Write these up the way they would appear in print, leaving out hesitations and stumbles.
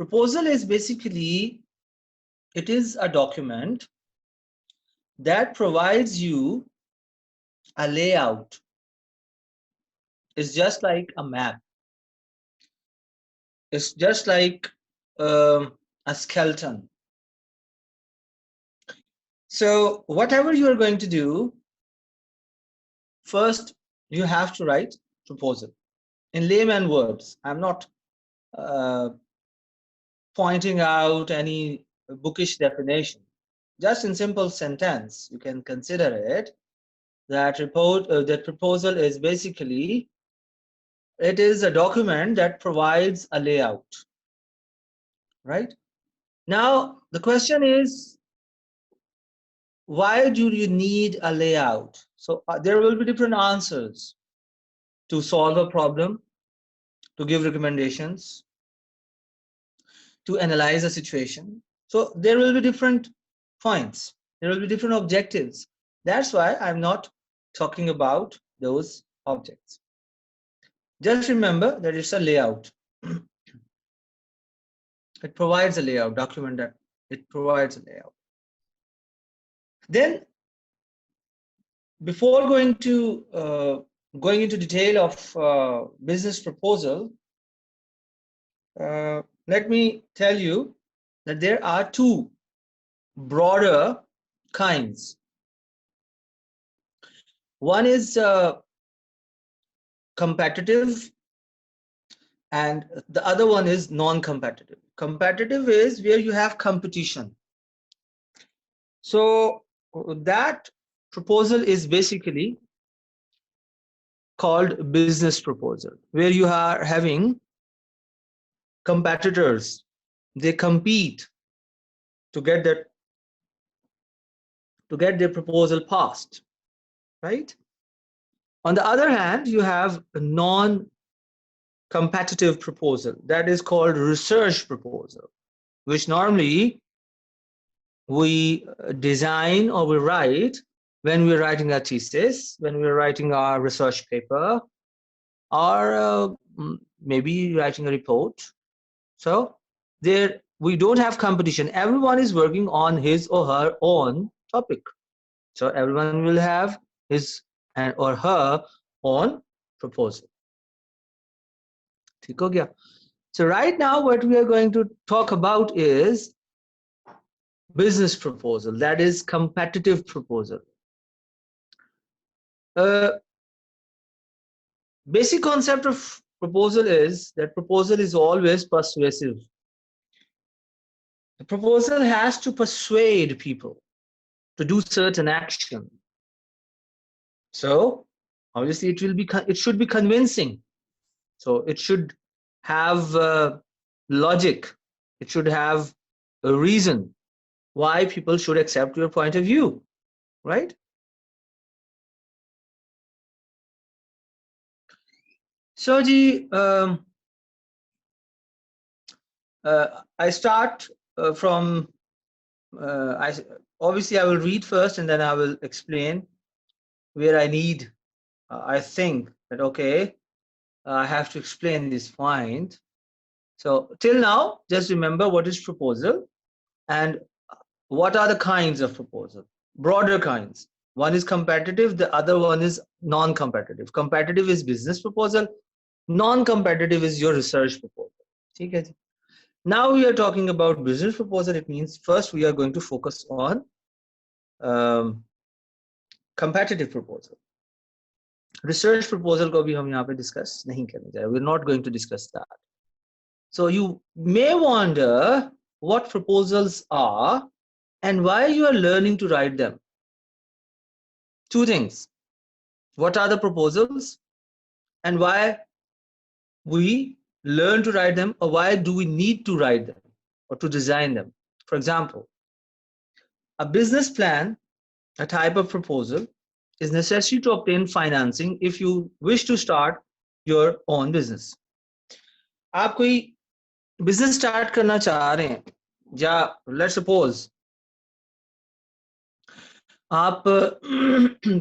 Proposal is basically, it is a document that provides you a layout. It's just like a map. It's just like a skeleton. So whatever you are going to do, first you have to write proposal. In layman words, I'm not pointing out any bookish definition. Just in simple sentence, you can consider it that that proposal is basically, it is a document that provides a layout, right? Now the question is, why do you need a layout? So there will be different answers: to solve a problem, to give recommendations, to analyze a situation. So there will be different points, there will be different objectives. That's why I'm not talking about those objects. Just remember that it's a layout. It provides a layout, document that it provides a layout. Then before going into detail of business proposal, let me tell you that there are two broader kinds. One is competitive, and the other one is non-competitive. Competitive is where you have competition. So that proposal is basically called business proposal, where you are having competitors. They compete to get their proposal passed, right? On the other hand, you have a non-competitive proposal that is called research proposal, which normally we design or we write when we're writing a thesis, when we're writing our research paper, or maybe writing a report. So there we don't have competition. Everyone is working on his or her own topic. So everyone will have his and or her own proposal. ठीक हो गया? So right now what we are going to talk about is business proposal, that is competitive proposal. Basic concept of proposal is that proposal is always persuasive. The proposal has to persuade people to do certain action. So obviously it should be convincing. So it should have logic. It should have a reason why people should accept your point of view, right? So I start from obviously I will read first and then I will explain where I need I think that okay, I have to explain this point. So till now, just remember what is proposal and what are the kinds of proposal. Broader kinds. One is competitive, the other one is non-competitive. Competitive is business proposal, non-competitive is your research proposal. Okay. Now we are talking about business proposal. It means first we are going to focus on competitive proposal. Research proposal को भी हम यहाँ पे discuss नहीं करने जा रहे. We're not going to discuss that. So you may wonder what proposals are and why you are learning to write them. Two things. What are the proposals and why we learn to write them, or why do we need to write them or to design them? For example, a business plan, a type of proposal, is necessary to obtain financing if you wish to start your own business. आप कोई business start करना चाह रहे हैं, या let's suppose आप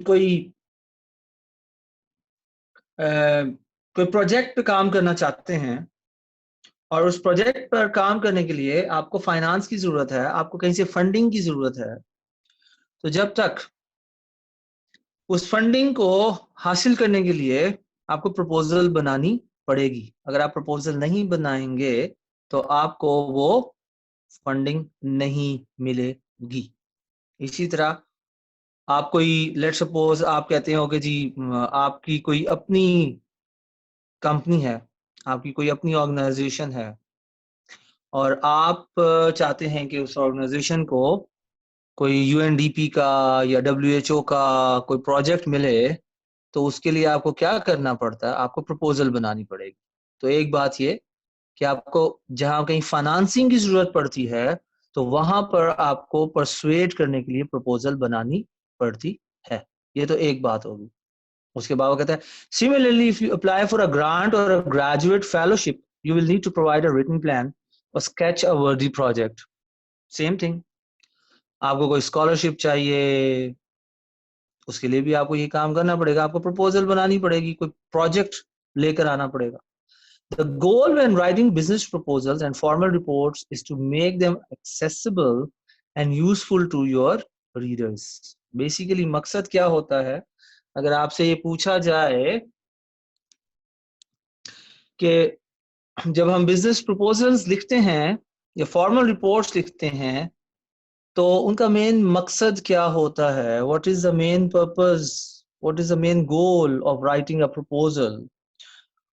कोई project पे काम करना चाहते हैं और उस प्रोजेक्ट पर काम करने के लिए आपको फाइनेंस की जरूरत है, आपको कहीं से फंडिंग की जरूरत है। तो जब तक उस फंडिंग को हासिल करने के लिए आपको प्रपोजल बनानी पड़ेगी। अगर आप प्रपोजल नहीं बनाएंगे तो आपको वो फंडिंग नहीं मिलेगी। इसी तरह आप कोई लेट सपोज आप कहते हो कि जी आपकी कोई अपनी कंपनी है, आपकी कोई अपनी ऑर्गेनाइजेशन है और आप चाहते हैं कि उस ऑर्गेनाइजेशन को कोई यूएनडीपी का या डब्ल्यूएचओ का कोई प्रोजेक्ट मिले, तो उसके लिए आपको क्या करना पड़ता है, आपको प्रपोजल बनानी पड़ेगी। तो एक बात ये कि आपको जहां कहीं फाइनेंसिंग की जरूरत पड़ती है तो वहां पर आपको परसुएड करने के लिए प्रपोजल बनानी पड़ती है। ये तो एक बात होगी। उसके बाद वो कहता है similarly if you apply for a grant or a graduate fellowship you will need to provide a written plan or sketch a worthy project. Same thing, आपको कोई स्कॉलरशिप चाहिए, उसके लिए भी आपको ये काम करना पड़ेगा, आपको प्रपोजल बनानी पड़ेगी, कोई प्रोजेक्ट लेकर आना पड़ेगा। The goal when writing business proposals and formal reports is to make them accessible and useful to your readers. Basically मकसद क्या होता है, अगर आपसे ये पूछा जाए कि जब हम बिजनेस प्रपोजल्स लिखते हैं या फॉर्मल रिपोर्ट्स लिखते हैं तो उनका मेन मकसद क्या होता है, what is the main purpose, what is the main goal of writing a proposal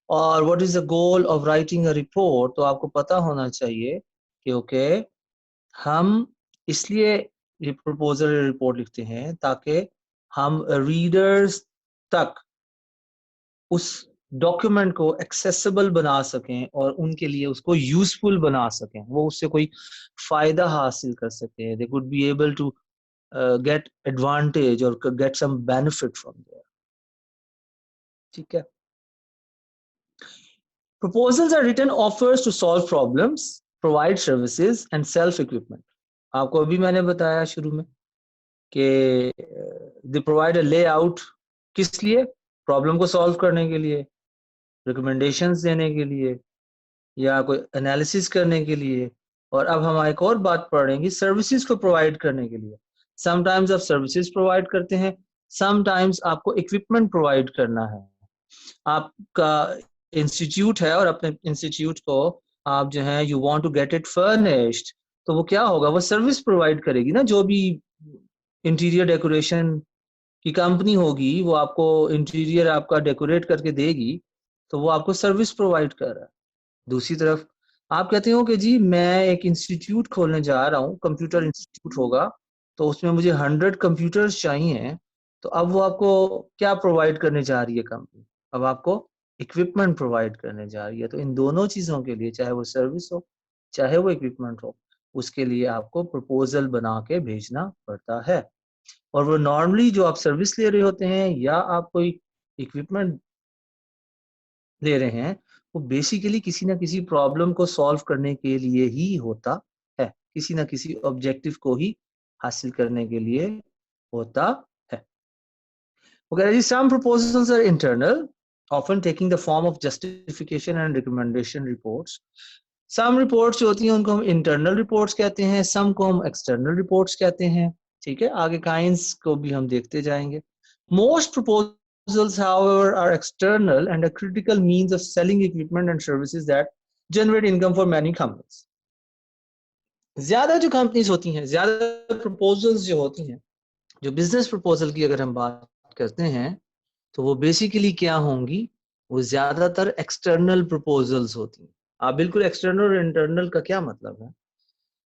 or what is the goal of writing a report, तो आपको पता होना चाहिए कि ओके हम इसलिए ये प्रपोजल रिपोर्ट लिखते हैं ताकि हम रीडर्स तक उस डॉक्यूमेंट को एक्सेसिबल बना सकें और उनके लिए उसको यूजफुल बना सकें, वो उससे कोई फायदा हासिल कर सकें, they could be able to get advantage or get some benefit from there. ठीक है। Proposals are written offers to solve problems, provide services and self equipment. आपको अभी मैंने बताया शुरू में कि they provide a layout किस लिए, प्रॉब्लम को सॉल्व करने के लिए, रिकमेंडेशंस देने के लिए या कोई एनालिसिस करने के लिए। और अब हम एक और बात पढ़ रहे हैं कि सर्विसेज को प्रोवाइड करने के लिए। समटाइम्स आप सर्विसेज प्रोवाइड करते हैं, समटाइम्स आपको इक्विपमेंट प्रोवाइड करना है। आपका इंस्टीट्यूट है और अपने इंस्टीट्यूट को आप जो है you want to get it furnished, तो वो क्या होगा, वो सर्विस प्रोवाइड करेगी ना। जो भी इंटीरियर डेकोरेशन की कंपनी होगी वो आपको इंटीरियर आपका डेकोरेट करके देगी, तो वो आपको सर्विस प्रोवाइड कर रहा है। दूसरी तरफ आप कहते हो कि जी मैं एक इंस्टीट्यूट खोलने जा रहा हूँ, कंप्यूटर इंस्टीट्यूट होगा, तो उसमें मुझे 100 कंप्यूटर्स चाहिए, तो अब वो आपको क्या प्रोवाइड करने जा रही है कंपनी, अब आपको इक्विपमेंट प्रोवाइड करने जा रही है। तो इन दोनों चीज़ों के लिए, चाहे वो सर्विस हो चाहे वो इक्विपमेंट हो, उसके लिए आपको प्रपोजल बना के भेजना पड़ता है। और वो नॉर्मली जो आप सर्विस ले रहे होते हैं या आप कोई इक्विपमेंट ले रहे हैं, वो बेसिकली किसी ना किसी प्रॉब्लम को सॉल्व करने के लिए ही होता है, किसी ना किसी ऑब्जेक्टिव को ही हासिल करने के लिए होता है। Okay, some proposals are internal, often taking the form of justification and recommendation reports. Some reports जो होती हैं उनको हम internal reports कहते हैं, some को हम external reports कहते हैं। ठीक है, आगे kinds को भी हम देखते जाएंगे। Most proposals, however, are external and a critical means of selling equipment and services that generate income for many companies. ज्यादा जो कंपनीज होती हैं, ज्यादा प्रपोजल्स जो होती हैं, जो बिजनेस प्रपोजल की अगर हम बात करते हैं तो वो बेसिकली क्या होंगी, वो ज्यादातर एक्सटर्नल प्रपोजल्स होती हैं। आप बिल्कुल एक्सटर्नल और इंटरनल का क्या मतलब है,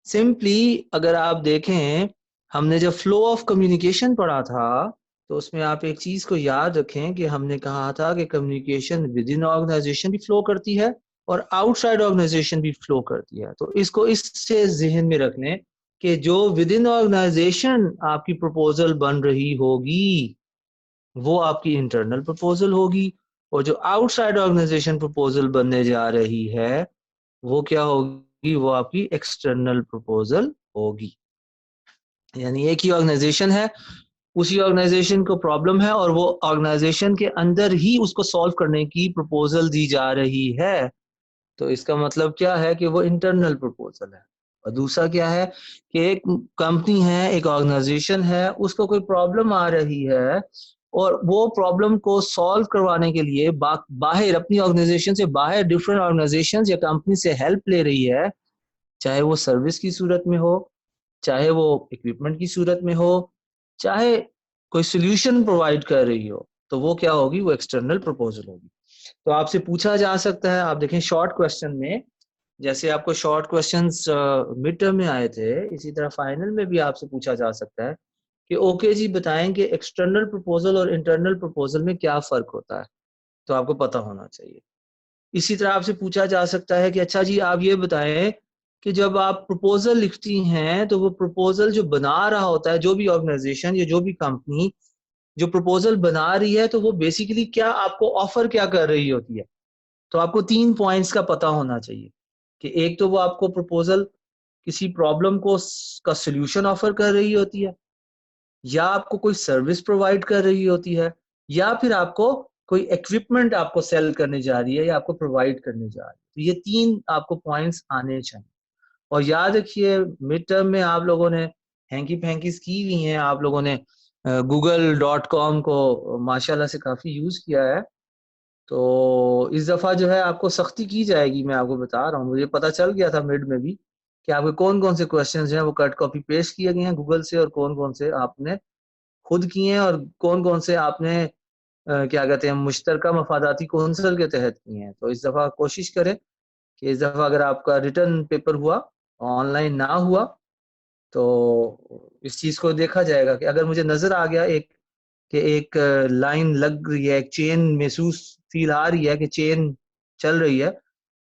सिंपली अगर आप देखें हमने जब फ्लो ऑफ कम्युनिकेशन पढ़ा था तो उसमें आप एक चीज को याद रखें कि हमने कहा था कि कम्युनिकेशन विद इन ऑर्गेनाइजेशन भी फ्लो करती है और आउटसाइड ऑर्गेनाइजेशन भी फ्लो करती है। तो इसको इससे जहन में रख लें कि जो विद इन ऑर्गेनाइजेशन आपकी प्रपोजल बन रही होगी वो आपकी इंटरनल प्रपोजल होगी, और जो आउटसाइड ऑर्गेनाइजेशन प्रपोजल बनने जा रही है वो क्या होगी, वो आपकी एक्सटर्नल प्रपोजल होगी। यानी एक ही ऑर्गेनाइजेशन है, उसी ऑर्गेनाइजेशन को प्रॉब्लम है और वो ऑर्गेनाइजेशन के अंदर ही उसको सॉल्व करने की प्रपोजल दी जा रही है, तो इसका मतलब क्या है कि वो इंटरनल प्रपोजल है। और दूसरा क्या है कि एक कंपनी है, एक ऑर्गेनाइजेशन है, उसको कोई प्रॉब्लम आ रही है और वो प्रॉब्लम को सॉल्व करवाने के लिए बाहर अपनी ऑर्गेनाइजेशन से बाहर डिफरेंट ऑर्गेनाइजेशन या कंपनी से हेल्प ले रही है, चाहे वो सर्विस की सूरत में हो, चाहे वो इक्विपमेंट की सूरत में हो, चाहे कोई सोल्यूशन प्रोवाइड कर रही हो, तो वो क्या होगी, वो एक्सटर्नल प्रपोजल होगी। तो आपसे पूछा जा सकता है, आप देखें शॉर्ट क्वेश्चन में, जैसे आपको शॉर्ट क्वेश्चंस मिड टर्म में आए थे, इसी तरह फाइनल में भी आपसे पूछा जा सकता है कि ओके जी बताएं कि एक्सटर्नल प्रपोजल और इंटरनल प्रपोजल में क्या फर्क होता है, तो आपको पता होना चाहिए। इसी तरह आपसे पूछा जा सकता है कि अच्छा जी आप ये बताएं कि जब आप प्रपोजल लिखती हैं तो वो प्रपोजल जो बना रहा होता है, जो भी ऑर्गेनाइजेशन या जो भी कंपनी जो प्रपोजल बना रही है, तो वो बेसिकली क्या आपको ऑफर क्या कर रही होती है। तो आपको 3 पॉइंट्स का पता होना चाहिए कि एक तो वो आपको प्रपोजल किसी प्रॉब्लम को का सोल्यूशन ऑफर कर रही होती है, या आपको कोई सर्विस प्रोवाइड कर रही होती है, या फिर आपको कोई इक्विपमेंट आपको सेल करने जा रही है या आपको प्रोवाइड करने जा रही है। तो ये 3 आपको पॉइंट्स आने चाहिए। और याद रखिए मिड टर्म में आप लोगों ने हैंकी फैंकीज की हुई हैं, आप लोगों ने google.com को माशाल्लाह से काफ़ी यूज़ किया है। तो इस दफ़ा जो है आपको सख्ती की जाएगी, मैं आपको बता रहा हूँ। मुझे पता चल गया था मिड में भी कि आपके कौन-कौन से क्वेश्चंस हैं वो कट कॉपी पेस्ट किए गए हैं गूगल से, और कौन-कौन से आपने खुद किए हैं, और कौन-कौन से आपने क्या कहते हैं मुश्तरका मफादाती कौंसल के तहत किए हैं। तो इस दफ़ा कोशिश करें कि इस दफ़ा अगर आपका रिटर्न पेपर हुआ, ऑनलाइन ना हुआ, तो इस चीज़ को देखा जाएगा कि अगर मुझे नज़र आ गया एक लाइन लग रही है, एक चेन महसूस फील आ रही है कि चेन चल रही है,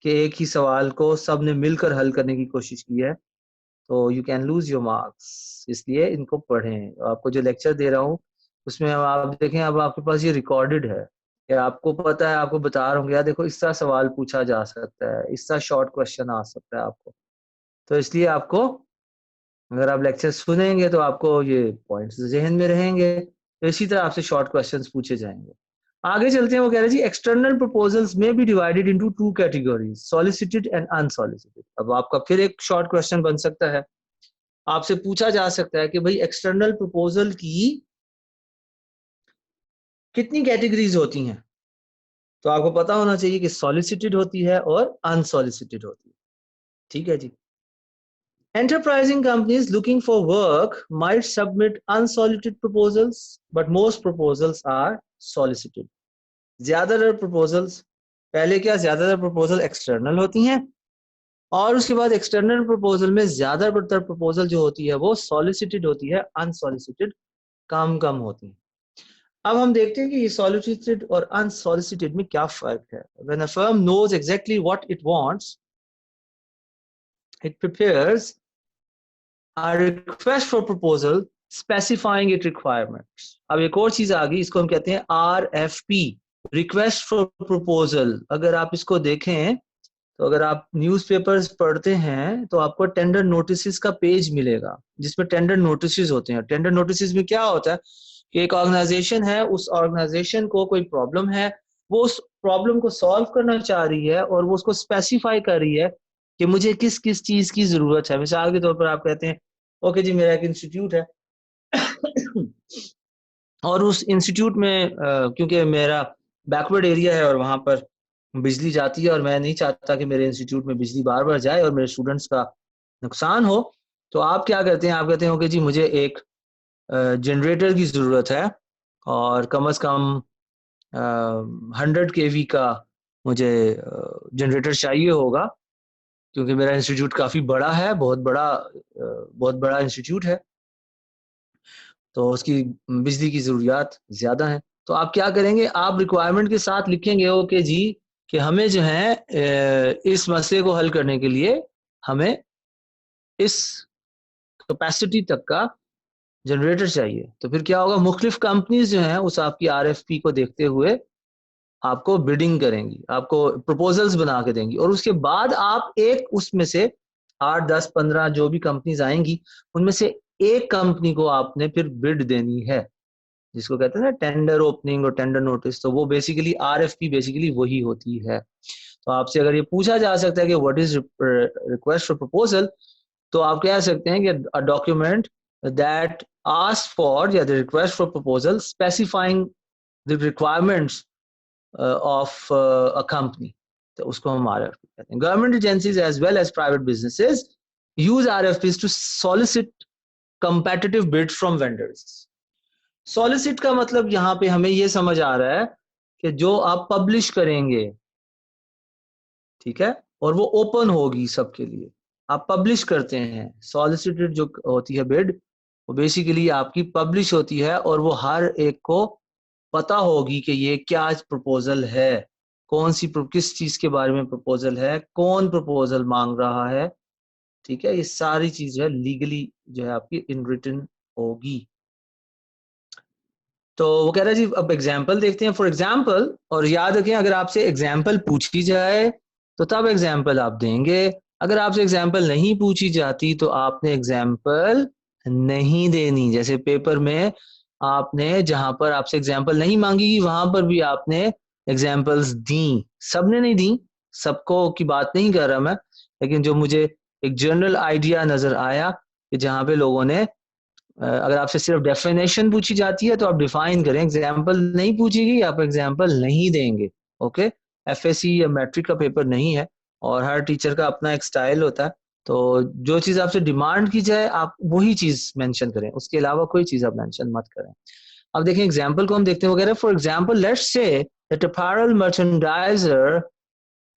कि एक ही सवाल को सबने मिलकर हल करने की कोशिश की है, तो you can lose your marks. इसलिए इनको पढ़ें। आपको जो लेक्चर दे रहा हूँ उसमें आप देखें, अब आपके पास ये रिकॉर्डेड है कि आपको पता है, आपको बता रहा हूँ यार देखो इस तरह सवाल पूछा जा सकता है, इस तरह शॉर्ट क्वेश्चन आ सकता है आपको। तो इसलिए आपको, अगर आप लेक्चर सुनेंगे तो आपको ये पॉइंट्स जहन में रहेंगे, तो इसी तरह आपसे शॉर्ट क्वेश्चंस पूछे जाएंगे। आगे चलते हैं। वो कह रहे हैं जी एक्सटर्नल प्रपोजल्स में be divided into 2 categories, solicited and unsolicited. अब आपका फिर एक शॉर्ट क्वेश्चन बन सकता है, आपसे पूछा जा सकता है कि भाई एक्सटर्नल प्रपोजल की कितनी कैटेगरीज होती हैं। तो आपको पता होना चाहिए कि सॉलिसिटेड होती है और अनसॉलिसिटेड होती है। ठीक है जी। Enterprising companies looking for work might submit unsolicited proposals, but most proposals are solicited. ज्यादातर proposals, पहले क्या, ज्यादातर proposal external होती हैं, और उसके बाद external proposal में ज्यादातर proposal जो होती है वो solicited होती है, unsolicited कम होती है। अब हम देखते हैं कि ये solicited और unsolicited में क्या फर्क है। When a firm knows exactly what it wants, it prepares a request for proposal specifying its requirements। अब एक और चीज आ गई, इसको हम कहते हैं RFP, रिक्वेस्ट फॉर प्रपोजल। अगर आप इसको देखें तो अगर आप न्यूज़पेपर्स पढ़ते हैं तो आपको टेंडर नोटिस का पेज मिलेगा जिसमें टेंडर नोटिस होते हैं। टेंडर नोटिस में क्या होता है कि एक ऑर्गेनाइजेशन है, उस ऑर्गेनाइजेशन को कोई प्रॉब्लम है, वो उस प्रॉब्लम को सॉल्व करना चाह रही है और वो उसको स्पेसिफाई कर रही है कि मुझे किस किस चीज की जरूरत है। मिसाल के तौर पर आप कहते हैं ओके जी मेरा एक इंस्टीट्यूट है और उस इंस्टीट्यूट में क्योंकि मेरा बैकवर्ड एरिया है और वहां पर बिजली जाती है और मैं नहीं चाहता कि मेरे इंस्टीट्यूट में बिजली बार बार जाए और मेरे स्टूडेंट्स का नुकसान हो, तो आप क्या करते हैं, आप कहते हैं ओके जी मुझे एक जनरेटर की ज़रूरत है और कम से कम 100 kV का मुझे जनरेटर चाहिए होगा, क्योंकि मेरा इंस्टीट्यूट काफ़ी बड़ा है, बहुत बड़ा इंस्टीट्यूट है, तो उसकी बिजली की ज़रूरियात ज़्यादा है। तो आप क्या करेंगे, आप रिक्वायरमेंट के साथ लिखेंगे ओके जी कि हमें जो है इस मसले को हल करने के लिए हमें इस कैपेसिटी तक का जनरेटर चाहिए। तो फिर क्या होगा, मुख्तलिफ कंपनीज जो हैं उस आपकी RFP को देखते हुए आपको बिडिंग करेंगी, आपको प्रपोजल्स बना के देंगी, और उसके बाद आप एक उसमें से 8, 10, 15 जो भी कंपनीज आएंगी उनमें से एक कंपनी को आपने फिर बिड देनी है, जिसको कहते हैं ना टेंडर ओपनिंग और टेंडर नोटिस। तो वो बेसिकली RFP बेसिकली वही होती है। तो आपसे अगर ये पूछा जा सकता है कि what is request for proposal, तो आप कह सकते हैं कि a document that ask for या the request for proposal specifying the requirements of a company, तो उसको हम आरएफपी कहते हैं. Government agencies as well as private businesses use RFPs to solicit competitive bids from vendors. Solicit का मतलब यहाँ पे हमें ये समझ आ रहा है कि जो आप पब्लिश करेंगे, ठीक है, और वो ओपन होगी सबके लिए, आप पब्लिश करते हैं. सॉलिसिटेड जो होती है बिड, वो बेसिकली आपकी पब्लिश होती है और वो हर एक को पता होगी कि ये क्या प्रपोजल है, कौन सी किस चीज के बारे में प्रपोजल है, कौन प्रपोजल मांग रहा है, ठीक है. ये सारी चीज जो है लीगली जो है आपकी इन रिटन होगी. तो वो कह रहा है जी अब एग्जाम्पल देखते हैं. फॉर एग्जाम्पल, और याद रखें अगर आपसे एग्जाम्पल पूछी जाए तो तब एग्जाम्पल आप देंगे. अगर आपसे एग्जाम्पल नहीं पूछी जाती तो आपने एग्जाम्पल नहीं देनी. जैसे पेपर में आपने जहां पर आपसे एग्जाम्पल नहीं मांगी वहां पर भी आपने एग्जाम्पल्स दी. सबने नहीं दी, सबको की बात नहीं कर रहा मैं, लेकिन जो मुझे एक जनरल आइडिया नजर आया कि जहाँ पे लोगों ने अगर आपसे सिर्फ डेफिनेशन पूछी जाती है तो आप डिफाइन करें. एग्जाम्पल नहीं पूछेगी, आप एग्जाम्पल नहीं देंगे. ओके, एफएससी या मैट्रिक का पेपर नहीं है और हर टीचर का अपना एक स्टाइल होता है. तो जो चीज आपसे डिमांड की जाए आप वही चीज मेंशन करें, उसके अलावा कोई चीज आप मेंशन मत करें. अब देखें एग्जाम्पल को हम देखते हैं वगैरह. For example let's say that apparel merchandiser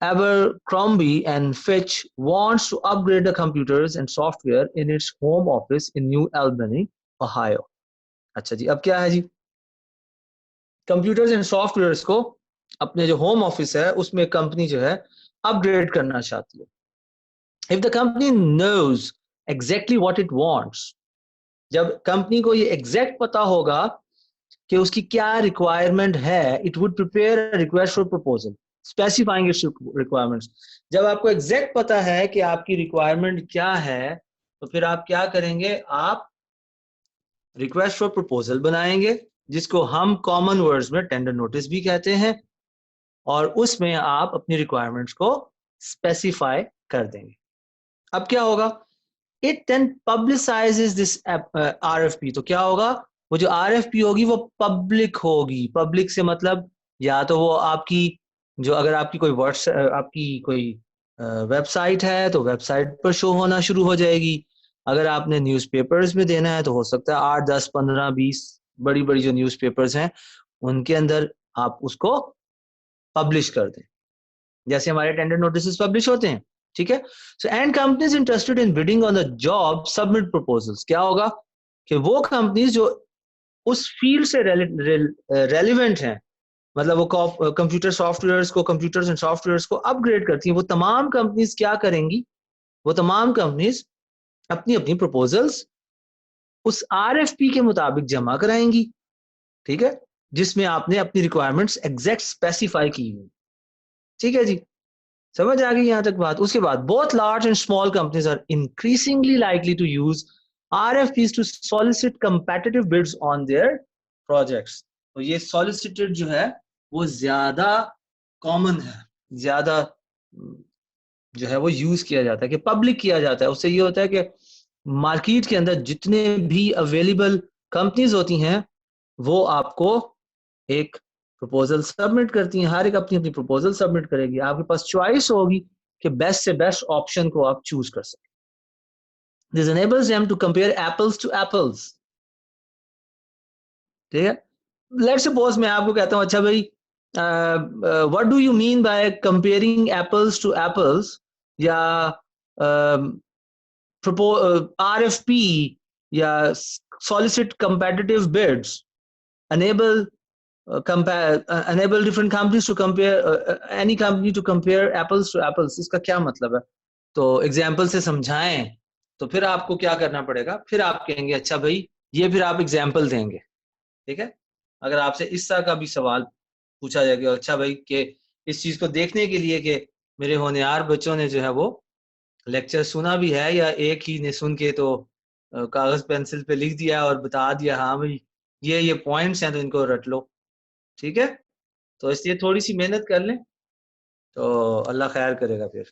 Abercrombie and Fitch wants to upgrade the computers and software in its home office in New Albany, Ohio. अच्छा जी, अब क्या है जी, कंप्यूटर्स एंड सॉफ्टवेयर्स को अपने जो होम ऑफिस है उसमें कंपनी जो है अपग्रेड करना चाहती है. If the company knows exactly what it wants, जब कंपनी को ये एग्जैक्ट पता होगा कि उसकी क्या रिक्वायरमेंट है, it would prepare a request for proposal specifying it's requirements. जब आपको एग्जैक्ट पता है कि आपकी रिक्वायरमेंट क्या है, तो फिर आप क्या करेंगे, आप रिक्वेस्ट फॉर प्रपोजल बनाएंगे, जिसको हम कॉमन वर्ड्स में टेंडर नोटिस भी कहते हैं, और उसमें आप अपनी रिक्वायरमेंट्स को स्पेसिफाई कर देंगे. अब क्या होगा, इट देन पब्लिसाइजेस दिस आरएफपी. तो क्या होगा, वो जो आरएफपी होगी वो पब्लिक होगी. पब्लिक से मतलब या तो वो आपकी जो अगर आपकी कोई आपकी कोई वेबसाइट है तो वेबसाइट पर शो होना शुरू हो जाएगी. अगर आपने न्यूज़पेपर्स में देना है तो हो सकता है 8, 10, 15, 20 बड़ी बड़ी जो न्यूज़पेपर्स हैं उनके अंदर आप उसको पब्लिश कर दें, जैसे हमारे टेंडर नोटिस पब्लिश होते हैं. ठीक है. So and companies interested in bidding on the job submit proposals. क्या होगा कि वो कंपनीज जो उस फील्ड से रेलिवेंट हैं, मतलब वो कंप्यूटर सॉफ्टवेयर्स को कंप्यूटर्स एंड सॉफ्टवेयर्स को अपग्रेड करती हैं, वो तमाम कंपनीज क्या करेंगी, वो तमाम कंपनीज अपनी अपनी प्रपोजल्स उस आरएफपी के मुताबिक जमा कराएंगी. ठीक है, जिसमें आपने अपनी रिक्वायरमेंट्स एग्जैक्ट स्पेसिफाई की हुई. ठीक है जी, समझ आ गई यहाँ तक बात. उसके बाद both large and small companies are increasingly likely to use RFPs to solicit competitive bids on their projects. तो ये सॉलिसिटेड जो है वो ज्यादा कॉमन है, ज्यादा जो है वो यूज किया जाता है, कि पब्लिक किया जाता है. उससे ये होता है कि मार्केट के अंदर जितने भी अवेलेबल कंपनीज होती हैं वो आपको एक प्रपोजल सबमिट करती हैं. हर एक अपनी अपनी प्रपोजल सबमिट करेगी. आपके पास चॉइस होगी कि बेस्ट से बेस्ट ऑप्शन को आप चूज कर सकें. This enables them to compare apples to apples. ठीक है. लेट्स सपोज मैं आपको कहता हूं अच्छा भाई what do you mean by comparing apples to apples, या RFP या solicit competitive bids enable enable different companies to compare any company to compare apples to apples. इसका क्या मतलब है, तो एग्जाम्पल से समझाएं. तो फिर आपको क्या करना पड़ेगा, फिर आप कहेंगे अच्छा भाई ये फिर आप एग्जाम्पल देंगे. ठीक है. अगर आपसे इस तरह का भी सवाल पूछा जाएगा, अच्छा भाई कि इस चीज को देखने के लिए कि मेरे होनहार बच्चों ने जो है वो लेक्चर सुना भी है या एक ही ने सुन के तो कागज पेंसिल पे लिख दिया और बता दिया हाँ भाई ये पॉइंट्स हैं तो इनको रट लो. ठीक है. तो इसलिए थोड़ी सी मेहनत कर लें तो अल्लाह खैर करेगा। फिर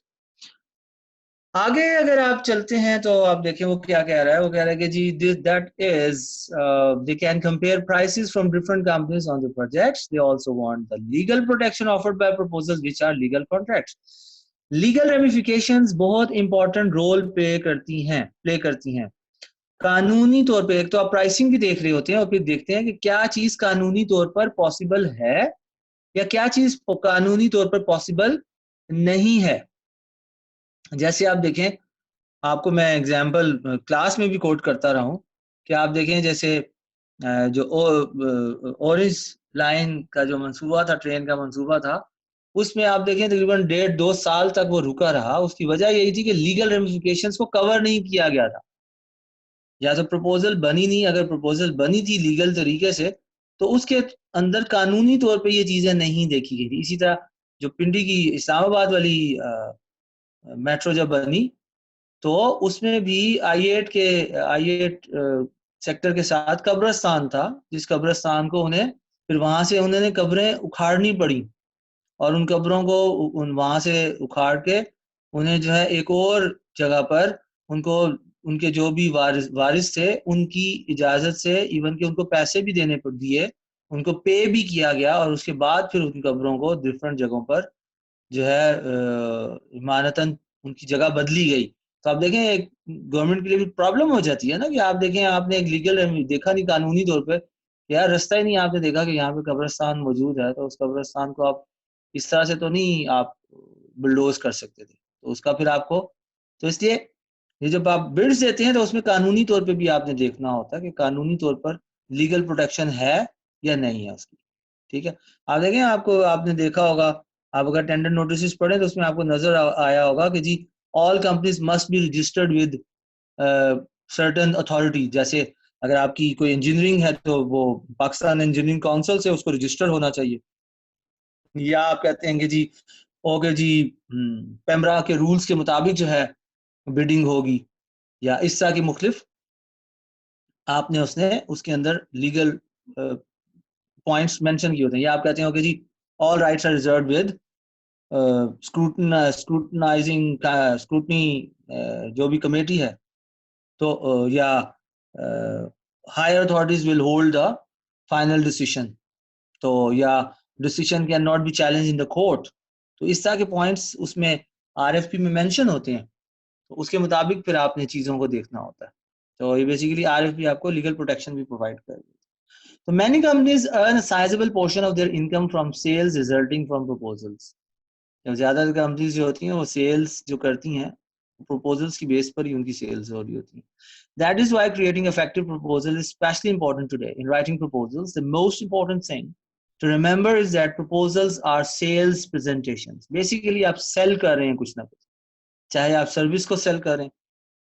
आगे अगर आप चलते हैं तो आप देखें वो क्या कह रहा है। वो कह रहा है कि जी that is they can compare prices from different companies on the projects. They also want the legal protection offered by proposals which are legal contracts. Legal ramifications बहुत इंपॉर्टेंट रोल प्ले करती हैं कानूनी तौर पे। एक तो आप प्राइसिंग भी देख रहे होते हैं और फिर देखते हैं कि क्या चीज कानूनी तौर पर पॉसिबल है या क्या चीज कानूनी तौर पर पॉसिबल नहीं है। जैसे आप देखें, आपको मैं एग्जांपल क्लास में भी कोट करता रहा हूं कि आप देखें जैसे जो ऑरेंज लाइन का जो मंसूबा था, ट्रेन का मंसूबा था, उसमें आप देखें तकरीबन 1.5-2 साल तक वो रुका रहा। उसकी वजह यही थी कि लीगल रेमिफिकेशंस को कवर नहीं किया गया था, या तो प्रपोजल बनी नहीं। अगर प्रपोजल बनी थी लीगल तरीके से तो उसके अंदर कानूनी तौर पे ये चीजें नहीं देखी गई थी। इसी तरह जो पिंडी की इस्लामाबाद वाली मेट्रो जब बनी तो उसमें भी आई एट सेक्टर के साथ कब्रिस्तान था, जिस कब्रिस्तान को उन्हें फिर वहां से उन्होंने कब्रें उखाड़नी पड़ी और उन कब्रों को वहां से उखाड़ के उन्हें जो है एक और जगह पर उनको उनके जो भी वारिस थे उनकी इजाजत से इवन के उनको पैसे भी देने पड़ दिए, उनको पे भी किया गया और उसके बाद फिर उन कब्रों को डिफरेंट जगहों पर जो है इमानतन उनकी जगह बदली गई। तो आप देखें एक गवर्नमेंट के लिए भी प्रॉब्लम हो जाती है ना कि आप देखें आपने एक लीगल देखा नहीं कानूनी तौर पे, यार रास्ता ही नहीं आपने देखा कि यहाँ पे कब्रिस्तान मौजूद है, तो उस कब्रिस्तान को आप इस तरह से तो नहीं आप बुलडोज कर सकते थे, तो उसका फिर आपको तो इसलिए ये जब आप बिड्स देते हैं तो उसमें कानूनी तौर पे भी आपने देखना होता है कि कानूनी तौर पर लीगल प्रोटेक्शन है या नहीं है उसकी। ठीक है, आप देखें आपको आपने देखा होगा, आप अगर टेंडर नोटिस पढ़े तो उसमें आपको नजर आया होगा कि जी all companies must be registered with certain authority. जैसे अगर आपकी कोई इंजीनियरिंग है तो वो पाकिस्तान इंजीनियरिंग काउंसिल से उसको रजिस्टर होना चाहिए, या आप कहते हैं कि जी ओके जी पेमरा के रूल्स के मुताबिक जो है बिडिंग होगी, या इस तरह की मुख्तलिफ आपने उसके अंदर लीगल पॉइंट्स मेंशन किए होते हैं। या आप कहते हैं ओके जी all rights are reserved with scrutiny जो भी कमेटी है, तो या higher authorities will hold the final decision, तो या decision can not be challenge in the court. तो इस तरह के पॉइंट्स उसमें आरएफपी में मेंशन होते हैं, तो उसके मुताबिक फिर आपने चीज़ों को देखना होता है। तो ये बेसिकली आरएफपी आपको लीगल प्रोटेक्शन भी प्रोवाइड कर देती है। तो many companies earn a sizable portion of their income from sales resulting from proposals. जब ज्यादा कंपनीज जो होती हैं वो सेल्स जो करती हैं प्रपोजल्स की बेस पर ही उनकी सेल्स हो रही होती हैं। That is why creating effective proposal is especially important today. In writing proposals, the most important thing to remember is that proposals are sales presentations. Basically, आप सेल कर रहे हैं कुछ ना कुछ, चाहे आप सर्विस को सेल कर रहे हैं,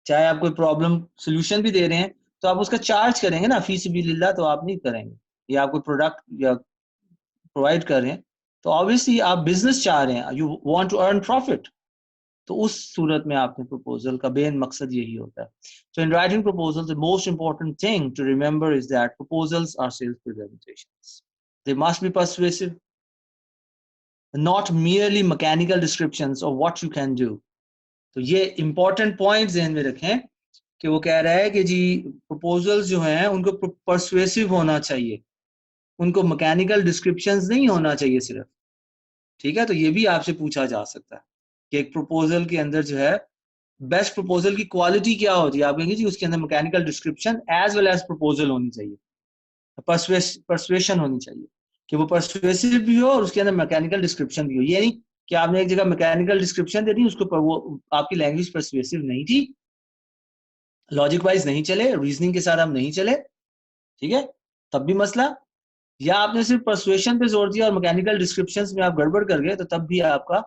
चाहे आप कोई प्रॉब्लम सोल्यूशन भी दे रहे हैं, तो आप उसका चार्ज करेंगे ना, फी सबिलिल्लाह तो आप नहीं करेंगे। या आप कोई प्रोडक्ट या प्रोवाइड कर रहे हैं तो ऑब्वियसली आप बिजनेस चाह रहे हैं, you want to earn profit, तो उस सूरत में आपने प्रपोजल का बेन मकसद यही होता है। So in writing proposals, the most important thing to remember is that proposals are sales presentations. They must be persuasive, not merely mechanical descriptions of what you can do. तो ये important point ध्यान में रखें कि वो कह रहा है कि जी proposals जो हैं उनको persuasive होना चाहिए, उनको mechanical descriptions नहीं होना चाहिए सिर्फ। ठीक है, तो ये भी आपसे पूछा जा सकता है कि एक प्रपोजल के अंदर जो है बेस्ट प्रपोजल की क्वालिटी क्या होती है। आप कहेंगे जी उसके अंदर mechanical description as well as proposal होनी चाहिए, परसुएशन होनी चाहिए कि वो परसुएसिव भी हो और उसके अंदर मैकेनिकल डिस्क्रिप्शन भी हो। ये नहीं कि आपने एक जगह मैकेनिकल डिस्क्रिप्शन दे दी, उसको पर वो आपकी लैंग्वेज परसुएसिव नहीं थी, लॉजिक वाइज नहीं चले, रीजनिंग के साथ हम नहीं चले, ठीक है, तब भी मसला। या आपने सिर्फ परसुएशन पे जोर दिया और मैकेनिकल डिस्क्रिप्शंस में आप गड़बड़ कर गए, तो तब भी आपका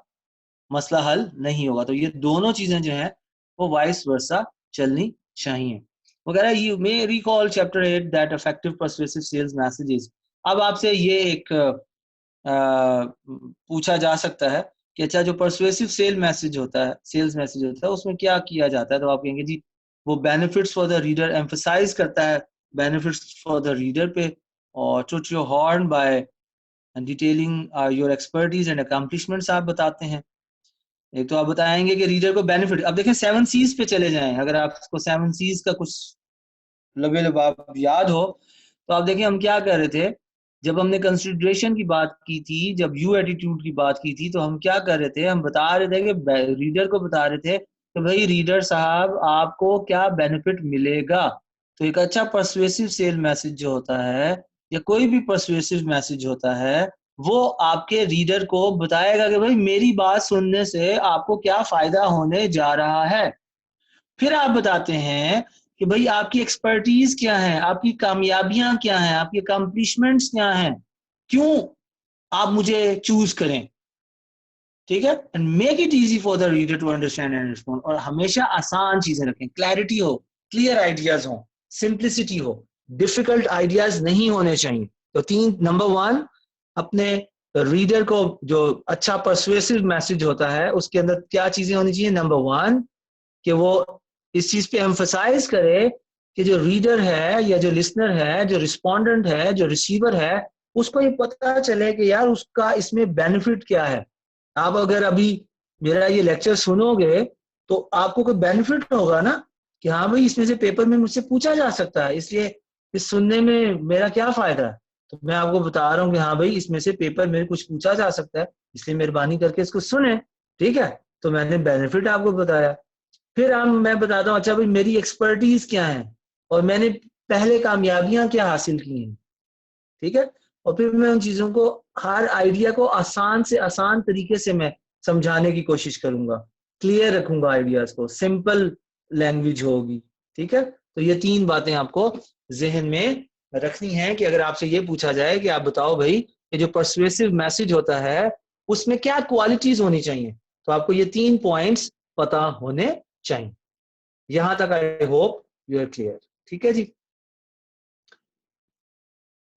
मसला हल नहीं होगा। तो ये दोनों चीजें जो हैं वो वाइस वर्सा चलनी चाहिए वगैरह। You may recall chapter 8 that effective persuasive sales messages. अब आपसे ये एक पूछा जा सकता है कि अच्छा जो परसुएसिव सेल्स मैसेज होता है उसमें क्या किया जाता है। तो आप कहेंगे जी वो benefits for the reader emphasize करता है बेनिफिट्स फॉर द रीडर पे, और toot your horn by and detailing your expertise and accomplishments आप बताते हैं। एक तो आप बताएंगे कि रीडर को बेनिफिट, अब देखें 7 C's पे चले जाएं, अगर आपको 7 C's का कुछ लबे आप याद हो तो आप देखें हम क्या कर रहे थे जब हमने कंसिडरेशन की बात की थी, जब यू एटीट्यूड की बात की थी, तो हम क्या कर रहे थे, हम बता रहे थे कि रीडर को बता रहे थे कि भाई रीडर साहब आपको क्या बेनिफिट मिलेगा। तो एक अच्छा परसुएसिव सेल मैसेज जो होता है या कोई भी परसुएसिव मैसेज होता है वो आपके रीडर को बताएगा कि भाई मेरी बात सुनने से आपको क्या फायदा होने जा रहा है। फिर आप बताते हैं कि भाई आपकी एक्सपर्टीज क्या है, आपकी कामयाबियां क्या हैं, आपकी अकम्पलिशमेंट्स क्या हैं, क्यों आप मुझे चूज करें। ठीक है, and make it easy for the reader to understand and respond. और हमेशा आसान चीजें रखें, क्लैरिटी हो, क्लियर आइडियाज हो, सिंप्लिसिटी हो, डिफिकल्ट आइडियाज नहीं होने चाहिए। तो नंबर 1, अपने रीडर को जो अच्छा परसुएसिव मैसेज होता है उसके अंदर क्या चीजें होनी चाहिए। नंबर 1 कि वो इस चीज पे एम्फसाइज करे कि जो रीडर है या जो लिसनर है, जो रिस्पोंडेंट है, जो रिसीवर है, उसको ये पता चले कि यार उसका इसमें बेनिफिट क्या है। आप अगर अभी मेरा ये लेक्चर सुनोगे तो आपको कोई बेनिफिट होगा ना कि हाँ भाई इसमें से पेपर में मुझसे पूछा जा सकता है, इसलिए इस सुनने में मेरा क्या फायदा है। तो मैं आपको बता रहा हूँ कि हाँ भाई इसमें से पेपर में कुछ पूछा जा सकता है, इसलिए मेहरबानी करके इसको सुने। ठीक है, तो मैंने बेनिफिट आपको बताया। फिर मैं बताता हूँ अच्छा भाई मेरी एक्सपर्टीज क्या है और मैंने पहले कामयाबियां क्या हासिल की हैं। ठीक है, और फिर मैं उन चीजों को, हर आइडिया को आसान से आसान तरीके से मैं समझाने की कोशिश करूंगा, क्लियर रखूंगा आइडियाज को, सिंपल लैंग्वेज होगी। ठीक है, तो ये 3 बातें आपको जहन में रखनी है कि अगर आपसे ये पूछा जाए कि आप बताओ भाई ये जो परसुएसिव मैसेज होता है उसमें क्या क्वालिटीज होनी चाहिए, तो आपको ये 3 पॉइंट्स पता होने चाहिए। यहां तक I hope you are clear. ठीक है जी,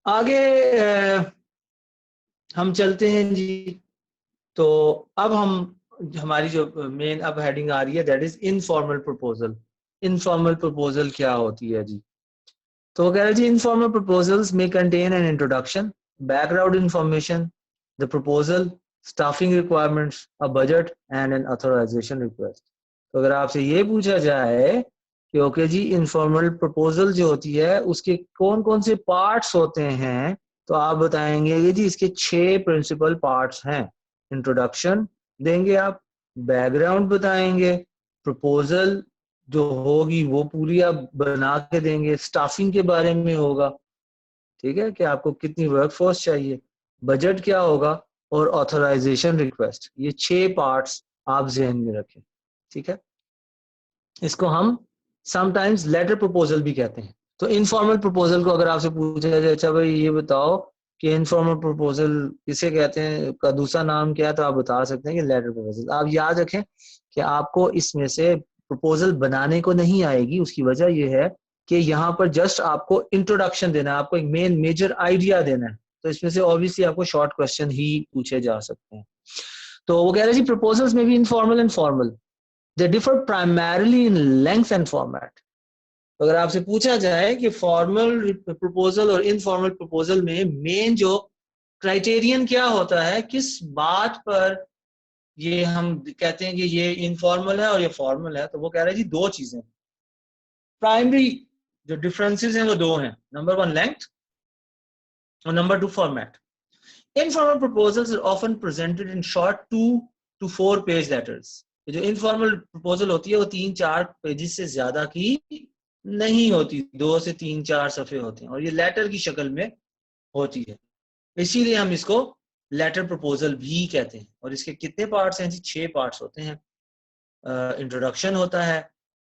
आगे हम चलते हैं जी। तो अब हम, हमारी जो मेन अब हेडिंग आ रही है that is informal proposal. Informal proposal क्या होती है जी? तो वो कह रहे हैं जी इनफॉर्मल प्रपोजल्स में contain an introduction, background information, the proposal, staffing requirements, a budget and an authorization request. तो अगर आपसे ये पूछा जाए कि ओके जी इनफॉर्मल प्रपोजल जो होती है उसके कौन कौन से पार्ट्स होते हैं, तो आप बताएंगे कि जी इसके 6 प्रिंसिपल पार्ट्स हैं। इंट्रोडक्शन देंगे आप, बैकग्राउंड बताएंगे, प्रपोजल जो होगी वो पूरी आप बना के देंगे, स्टाफिंग के बारे में होगा, ठीक है कि आपको कितनी वर्कफोर्स चाहिए, बजट क्या होगा, और ऑथराइजेशन रिक्वेस्ट। ये 6 पार्ट्स आप जहन में रखें। ठीक है, इसको हम समटाइम्स लेटर प्रपोजल भी कहते हैं। तो इनफॉर्मल प्रपोजल को अगर आपसे पूछा जाए अच्छा भाई ये बताओ कि इनफॉर्मल प्रपोजल किसे कहते हैं, का दूसरा नाम क्या है, तो आप बता सकते हैं कि लेटर प्रपोजल। आप याद रखें कि आपको इसमें से प्रपोजल बनाने को नहीं आएगी, उसकी वजह यह है कि यहाँ पर जस्ट आपको इंट्रोडक्शन देना है, आपको एक मेन मेजर आइडिया देना है। तो इसमें से ऑब्वियसली आपको शॉर्ट क्वेश्चन ही पूछे जा सकते हैं। तो वो कह रहे हैं जी प्रपोजल्स में भी informal and formal, they differ primarily in length and format। तो अगर आपसे पूछा जाए कि फॉर्मल प्रपोजल और इनफॉर्मल प्रपोजल में मेन जो क्राइटेरियन क्या होता है, किस बात पर ये हम कहते हैं कि ये इनफॉर्मल है और ये फॉर्मल है, तो वो कह रहे हैं जी 2 चीजें प्राइमरी जो डिफरेंसेस हैं वो 2 हैं। नंबर 1 लेंथ और number 2 format. Informal proposals are often presented in short 2 to 4 page letters। जो इनफॉर्मल प्रपोजल होती है वो 3-4 पेजेस से ज्यादा की नहीं होती, 2 से 3-4 सफे होते हैं और ये लेटर की शक्ल में होती है, इसीलिए हम इसको लेटर प्रपोजल भी कहते हैं। और इसके कितने पार्ट्स हैं जी? 6 पार्ट्स होते हैं। इंट्रोडक्शन होता है,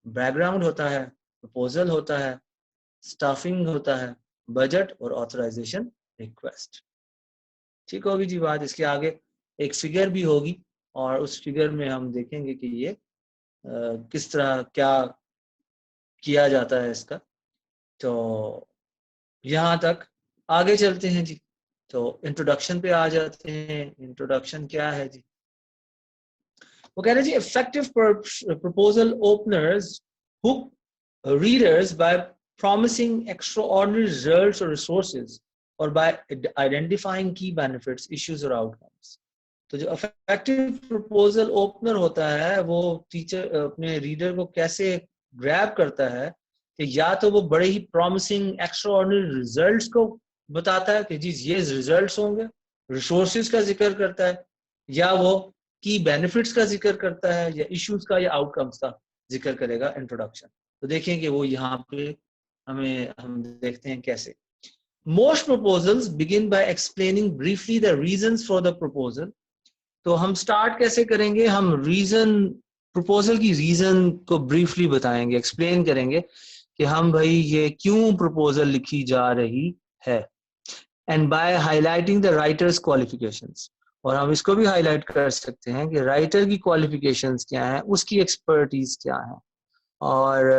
बैकग्राउंड होता है, प्रपोजल होता है, स्टाफिंग होता है, बजट और ऑथराइजेशन रिक्वेस्ट। ठीक होगी जी बात। इसके आगे एक फिगर भी होगी और उस फिगर में हम देखेंगे कि ये किस तरह क्या किया जाता है इसका। तो यहाँ तक आगे चलते हैं जी। तो इंट्रोडक्शन पे आ जाते हैं। इंट्रोडक्शन क्या है जी? वो कह रहे हैं जी effective proposal openers hook readers by promising extraordinary results or resources और by identifying key benefits, issues और outcomes. तो जो effective proposal opener होता है वो टीचर अपने रीडर को कैसे ग्रैब करता है कि या तो वो बड़े ही promising extraordinary results को बताता है कि जी ये रिजल्ट्स होंगे, रिसोर्सेज का जिक्र करता है, या वो की बेनिफिट्स का जिक्र करता है, या इश्यूज का या आउटकम्स का जिक्र करेगा इंट्रोडक्शन. तो देखें कि वो यहाँ पे हम देखते हैं कैसे. Most proposals begin by explaining briefly the reasons for the proposal. तो हम स्टार्ट कैसे करेंगे, हम रीजन, प्रपोजल की रीजन को ब्रीफली बताएंगे, एक्सप्लेन करेंगे कि हम भाई ये क्यों प्रपोजल लिखी जा रही है. And by highlighting the writer's qualifications, और हम इसको भी हाईलाइट कर सकते हैं कि राइटर की क्वालिफिकेशंस क्या हैं, उसकी एक्सपर्टीज क्या है, और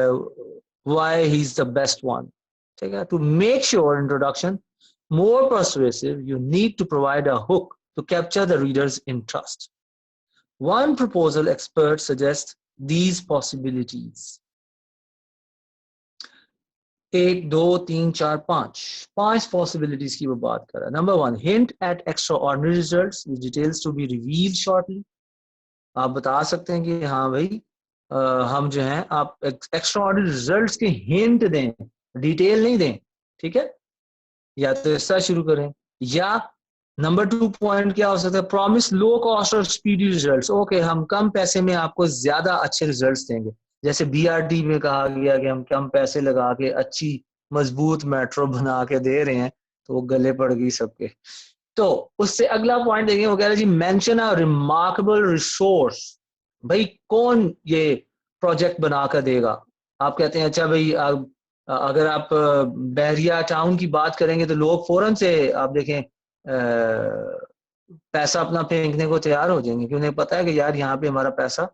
why he is the best one. ठीक है. To make sure introduction more persuasive, you need to provide a hook to capture the reader's interest. One proposal expert suggests these possibilities. 1, 2, 3, 4, 5 possibilities की वो बात कर रहा है. Number 1, hint at extraordinary results with details to be revealed shortly. आप बता सकते हैं कि हाँ भाई हम जो हैं आप extraordinary results के hint दें, डिटेल नहीं दें. ठीक है. या तो ऐसा शुरू करें. या नंबर 2 पॉइंट क्या हो सकता है, प्रॉमिस लो कॉस्ट और स्पीडी रिजल्ट्स. ओके, हम कम पैसे में आपको ज्यादा अच्छे रिजल्ट्स देंगे. जैसे बीआरटी में कहा गया कि हम कम पैसे लगा के अच्छी मजबूत मेट्रो बना के दे रहे हैं, तो वो गले पड़ गई सबके. तो उससे अगला पॉइंट देखेंगे, वो कह रहे जी मेंशन अ रिमार्केबल रिसोर्स. भाई कौन ये प्रोजेक्ट बनाकर देगा. आप कहते हैं अच्छा भाई अगर आप बहरिया टाउन की बात करेंगे तो लोग फौरन से आप देखें पैसा अपना फेंकने को तैयार हो जाएंगे, क्योंकि उन्हें पता है कि यार यहाँ पे हमारा पैसा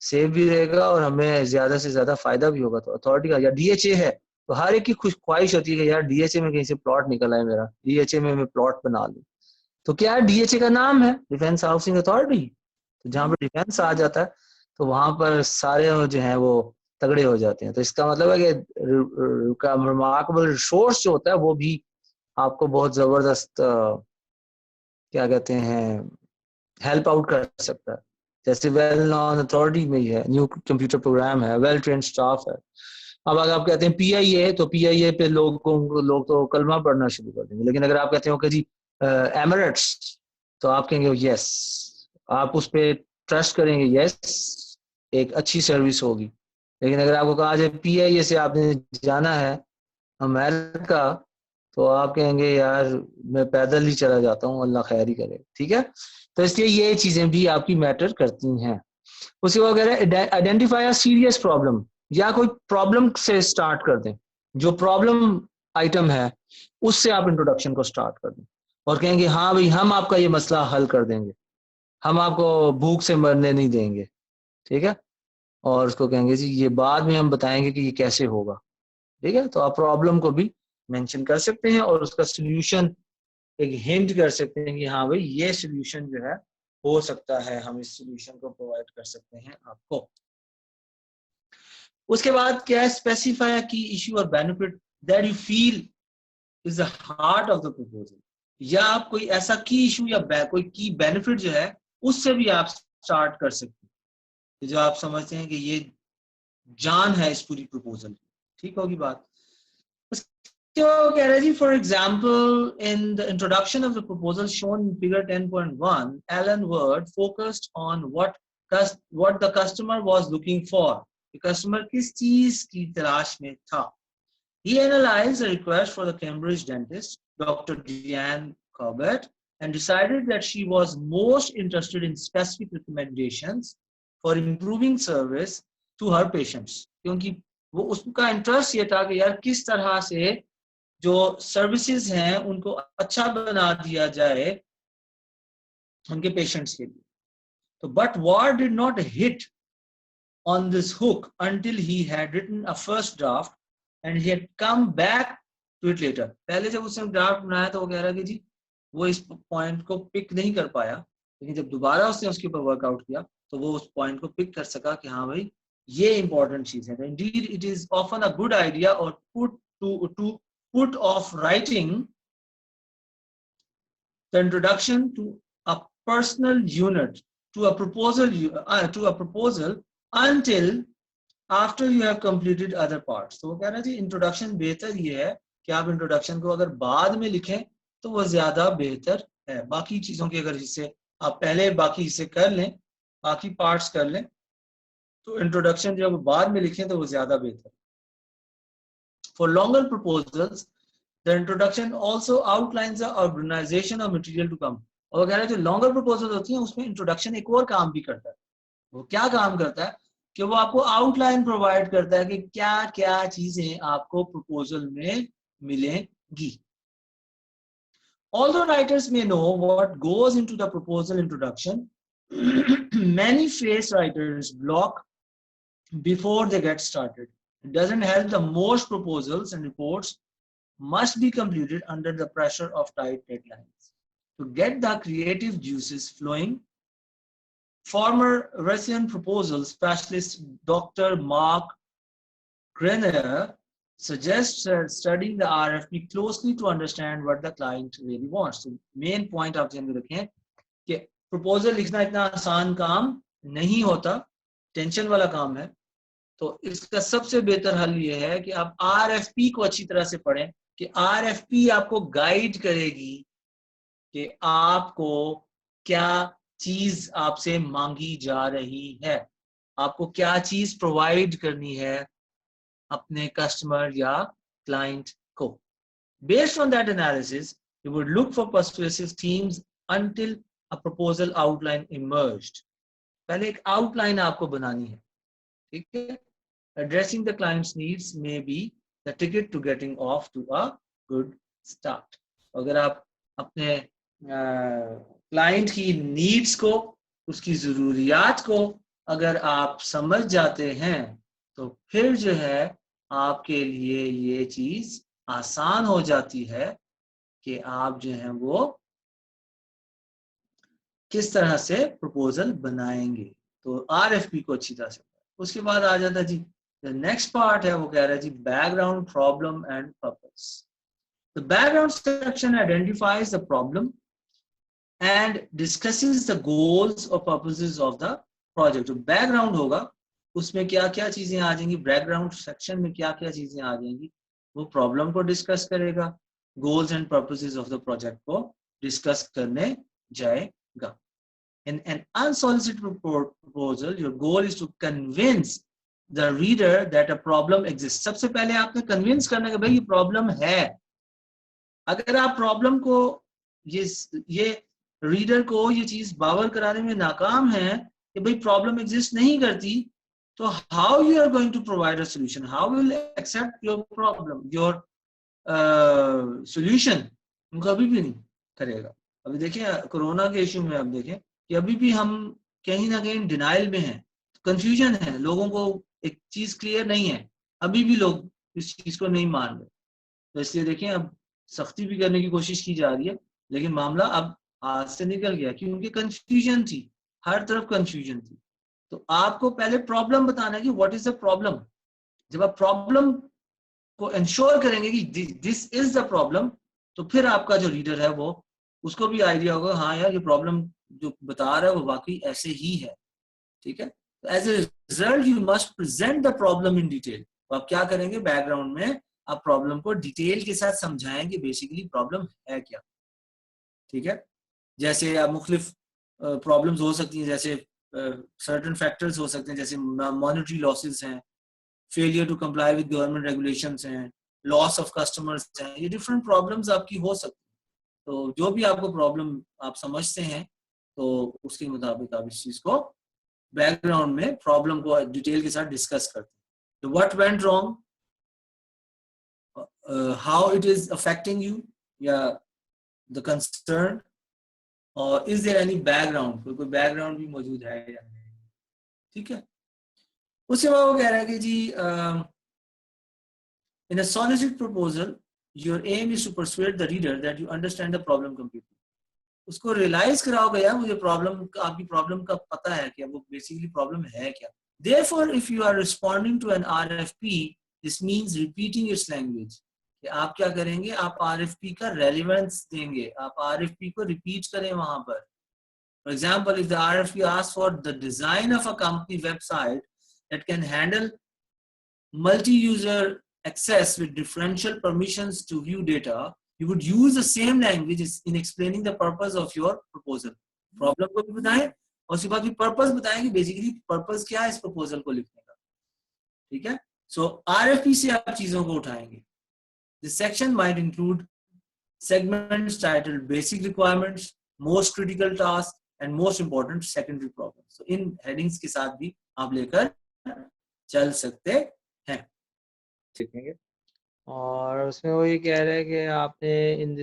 सेव भी रहेगा और हमें ज्यादा से ज्यादा फायदा भी होगा. तो अथॉरिटी का या डीएचए है तो हर एक की ख्वाहिश होती है कि यार डीएचए में कहीं से प्लॉट निकल आए, मेरा डीएचए में मैं प्लॉट बना लूं. तो क्या है, डीएचए का नाम है डिफेंस हाउसिंग अथॉरिटी. तो जहाँ पर डिफेंस आ जाता है तो वहां पर सारे जो है वो तगड़े हो जाते हैं. तो इसका मतलब है कि रिमार्केबल रिसोर्स जो होता है वो भी आपको बहुत जबरदस्त क्या कहते हैं हेल्प आउट कर सकता है. जैसे वेल नॉन अथॉरिटी में ही है, न्यू कंप्यूटर प्रोग्राम है, वेल ट्रेन स्टाफ है. अब अगर आप कहते हैं पीआईए, तो पीआईए पे लोग तो कलमा पढ़ना शुरू कर देंगे. लेकिन अगर आप कहते हो कि जी एमिरेट्स, तो आप कहेंगे यस, आप उस पर ट्रस्ट करेंगे, यस एक अच्छी सर्विस होगी. लेकिन अगर आपको कहा जाए पीआईए से आपने जाना है अमेरिका, तो आप कहेंगे यार मैं पैदल ही चला जाता हूँ, अल्लाह खैर ही करे. ठीक है. तो इसलिए ये चीजें भी आपकी मैटर करती हैं. उसके बाद कह रहे हैं आइडेंटिफाई अ सीरियस प्रॉब्लम, या कोई प्रॉब्लम से स्टार्ट कर दें. जो प्रॉब्लम आइटम है उससे आप इंट्रोडक्शन को स्टार्ट कर दें और कहेंगे हाँ भाई हम आपका ये मसला हल कर देंगे, हम आपको भूख से मरने नहीं देंगे. ठीक है. और उसको कहेंगे जी ये बाद में हम बताएंगे कि ये कैसे होगा. ठीक है. तो आप प्रॉब्लम को भी मेंशन कर सकते हैं और उसका सोल्यूशन एक हिंट कर सकते हैं कि हाँ भाई ये सोल्यूशन जो है हो सकता है, हम इस सोल्यूशन को प्रोवाइड कर सकते हैं आपको. उसके बाद क्या है, स्पेसिफाई की इश्यू और benefit that you feel is the heart of the proposal. या आप कोई ऐसा की इश्यू या कोई की बेनिफिट जो है उससे भी आप स्टार्ट कर सकते हैं जो आप समझते हैं कि ये जान है इस पूरी प्रपोजल की. ठीक होगी बात. कह रहे जी for example in the introduction of the proposal shown in figure 10.1 Allen Word focused on what the customer was looking for. Customer किस चीज की तलाश में था. He analyzed the request for the Cambridge dentist, Dr. Diane Corbett, and decided that she was most interested in specific recommendations for improving service to her patients. क्योंकि वो उसका interest ये था कि यार किस तरह से जो सर्विसेज हैं उनको अच्छा बना दिया जाए उनके पेशेंट्स के लिए. तो but Ward did not hit on this hook until he had written a first draft and he had come back to it later. पहले जब उसने ड्राफ्ट बनाया तो वो कह रहा कि जी वो इस पॉइंट को पिक नहीं कर पाया, लेकिन जब दोबारा उसने उसके ऊपर वर्कआउट किया तो वो उस पॉइंट को पिक कर सका कि हाँ भाई ये इंपॉर्टेंट चीज है. Indeed, it is often a good idea or put off writing the introduction to a personal unit to a proposal until after you have completed other parts. तो वो कह रहा है जी इंट्रोडक्शन बेहतर ये है कि आप इंट्रोडक्शन को अगर बाद में लिखें तो वो ज्यादा बेहतर है. बाकी चीजों के अगर हिस्से आप पहले बाकी हिस्से कर लें, बाकी पार्ट्स कर लें, तो इंट्रोडक्शन जब बाद में लिखें तो वो ज्यादा बेहतर. For longer proposals, the introduction also outlines the organization of material to come. और कह रहे हैं जो लॉन्गर प्रपोजल होती हैं उसमें इंट्रोडक्शन एक और काम भी करता है. वो क्या काम करता है कि वो आपको आउटलाइन प्रोवाइड करता है कि क्या क्या चीजें आपको प्रपोजल में मिलेंगी. Although writers may know what goes into the proposal introduction, many face writers block before they get started. It doesn't help. The most proposals and reports must be completed under the pressure of tight deadlines. To get the creative juices flowing, former Russian proposal specialist Dr. Mark Greiner suggests studying the RFP closely to understand what the client really wants. So main point आप ध्यान में रखें कि proposal लिखना इतना आसान काम नहीं होता, टेंशन वाला काम है. तो इसका सबसे बेहतर हल ये है कि आप RFP को अच्छी तरह से पढ़ें कि RFP आपको गाइड करेगी कि आपको क्या चीज आपसे मांगी जा रही है, आपको क्या चीज प्रोवाइड करनी है अपने कस्टमर या क्लाइंट को. Based on that analysis, you would look for persuasive themes until a proposal outline emerged. पहले एक आउटलाइन आपको बनानी है, ठीक है. Addressing the client's needs may be the ticket to getting off to a good start. अगर आप अपने क्लाइंट की नीड्स को, उसकी जरूरियात को अगर आप समझ जाते हैं तो फिर जो है आपके लिए ये चीज आसान हो जाती है कि आप जो है वो किस तरह से प्रपोजल बनाएंगे. तो RFP को अच्छी तरह से. उसके बाद आ जाता जी नेक्स्ट पार्ट है, वो कह रहा है जी background, problem and purpose. The background section identifies the problem and discusses the goals or purposes of the project. जो बैकग्राउंड होगा उसमें क्या क्या चीजें आ जाएंगी, बैकग्राउंड सेक्शन में क्या क्या चीजें आ जाएंगी, वो प्रॉब्लम को डिस्कस करेगा, goals and purposes of the project को डिस्कस करने जाएगा. In an unsolicited proposal, your goal is to convince the reader that a problem exists. सबसे पहले आपने कन्विंस करना कि भाई ये प्रॉब्लम है. अगर आप प्रॉब्लम को ये रीडर को ये चीज बावर कराने में नाकाम है कि भाई प्रॉब्लम एग्जिस्ट नहीं करती, तो how you are going to provide a solution, how will accept your problem, your solution, कभी भी नहीं करेगा. अभी देखिए कोरोना के इश्यू में आप देखें कि अभी भी हम कहीं ना कहीं डिनाइल में हैं, कंफ्यूजन है, लोगों को एक चीज क्लियर नहीं है, अभी भी लोग इस चीज को नहीं मान रहे. तो इसलिए देखें अब सख्ती भी करने की कोशिश की जा रही है, लेकिन मामला अब हाथ से निकल गया क्योंकि कंफ्यूजन थी, हर तरफ कंफ्यूजन थी. तो आपको पहले प्रॉब्लम बताना है कि व्हाट इज द प्रॉब्लम. जब आप प्रॉब्लम को इंश्योर करेंगे कि दिस इज द प्रॉब्लम, तो फिर आपका जो रीडर है वो उसको भी आइडिया होगा हाँ यार ये प्रॉब्लम जो बता रहा है वो वाकई ऐसे ही है. ठीक है. As a result you must present the problem in detail. तो आप क्या करेंगे, बैकग्राउंड में आप प्रॉब्लम को डिटेल के साथ समझाएंगे बेसिकली प्रॉब्लम है क्या. ठीक है. जैसे आप मुख्तलिफ प्रॉब्लम्स हो सकती हैं, जैसे सर्टेन फैक्टर्स हो सकते हैं, जैसे मॉनेटरी लॉसेस हैं, failure to comply with government regulations हैं, लॉस ऑफ कस्टमर्स हैं, ये डिफरेंट प्रॉब्लम्स आपकी हो सकती हैं. तो जो भी आपको प्रॉब्लम आप समझते हैं तो उसके मुताबिक आप इस चीज को बैकग्राउंड में प्रॉब्लम को डिटेल के साथ डिस्कस करते हैं. तो what went wrong, how it is affecting you या द कंसर्न, और इज देयर एनी बैकग्राउंड, कोई बैकग्राउंड भी मौजूद है या नहीं. ठीक है. उसके बाद वो कह रहा है कि जी in a solicited proposal your aim is to persuade the reader that you understand the problem completely. उसको रियलाइज कराओगे यार मुझे प्रॉब्लम, आपकी प्रॉब्लम का पता है कि वो बेसिकली प्रॉब्लम है क्या. Therefore, if you are responding to an RFP, this means repeating its language. कि आप क्या करेंगे, आप RFP का रेलिवेंस देंगे, आप RFP को रिपीट करें वहां पर. For example, if the RFP asks for the design of a company website that can handle multi-user access with differential permissions to view data, you would use the same language in explaining the purpose of your proposal. Problem को भी बताएं और उसके बाद भी purpose बताएं कि basically purpose क्या है इस प्रपोजल को लिखने का. ठीक है. सो RFP से आप चीजों को उठाएंगे. This section might include segments titled basic requirements, most critical tasks, and most important secondary problems. So in headings के साथ भी आप लेकर चल सकते हैं. सीखेंगे. और उसमें वो ये कह रहे हैं कि आपने in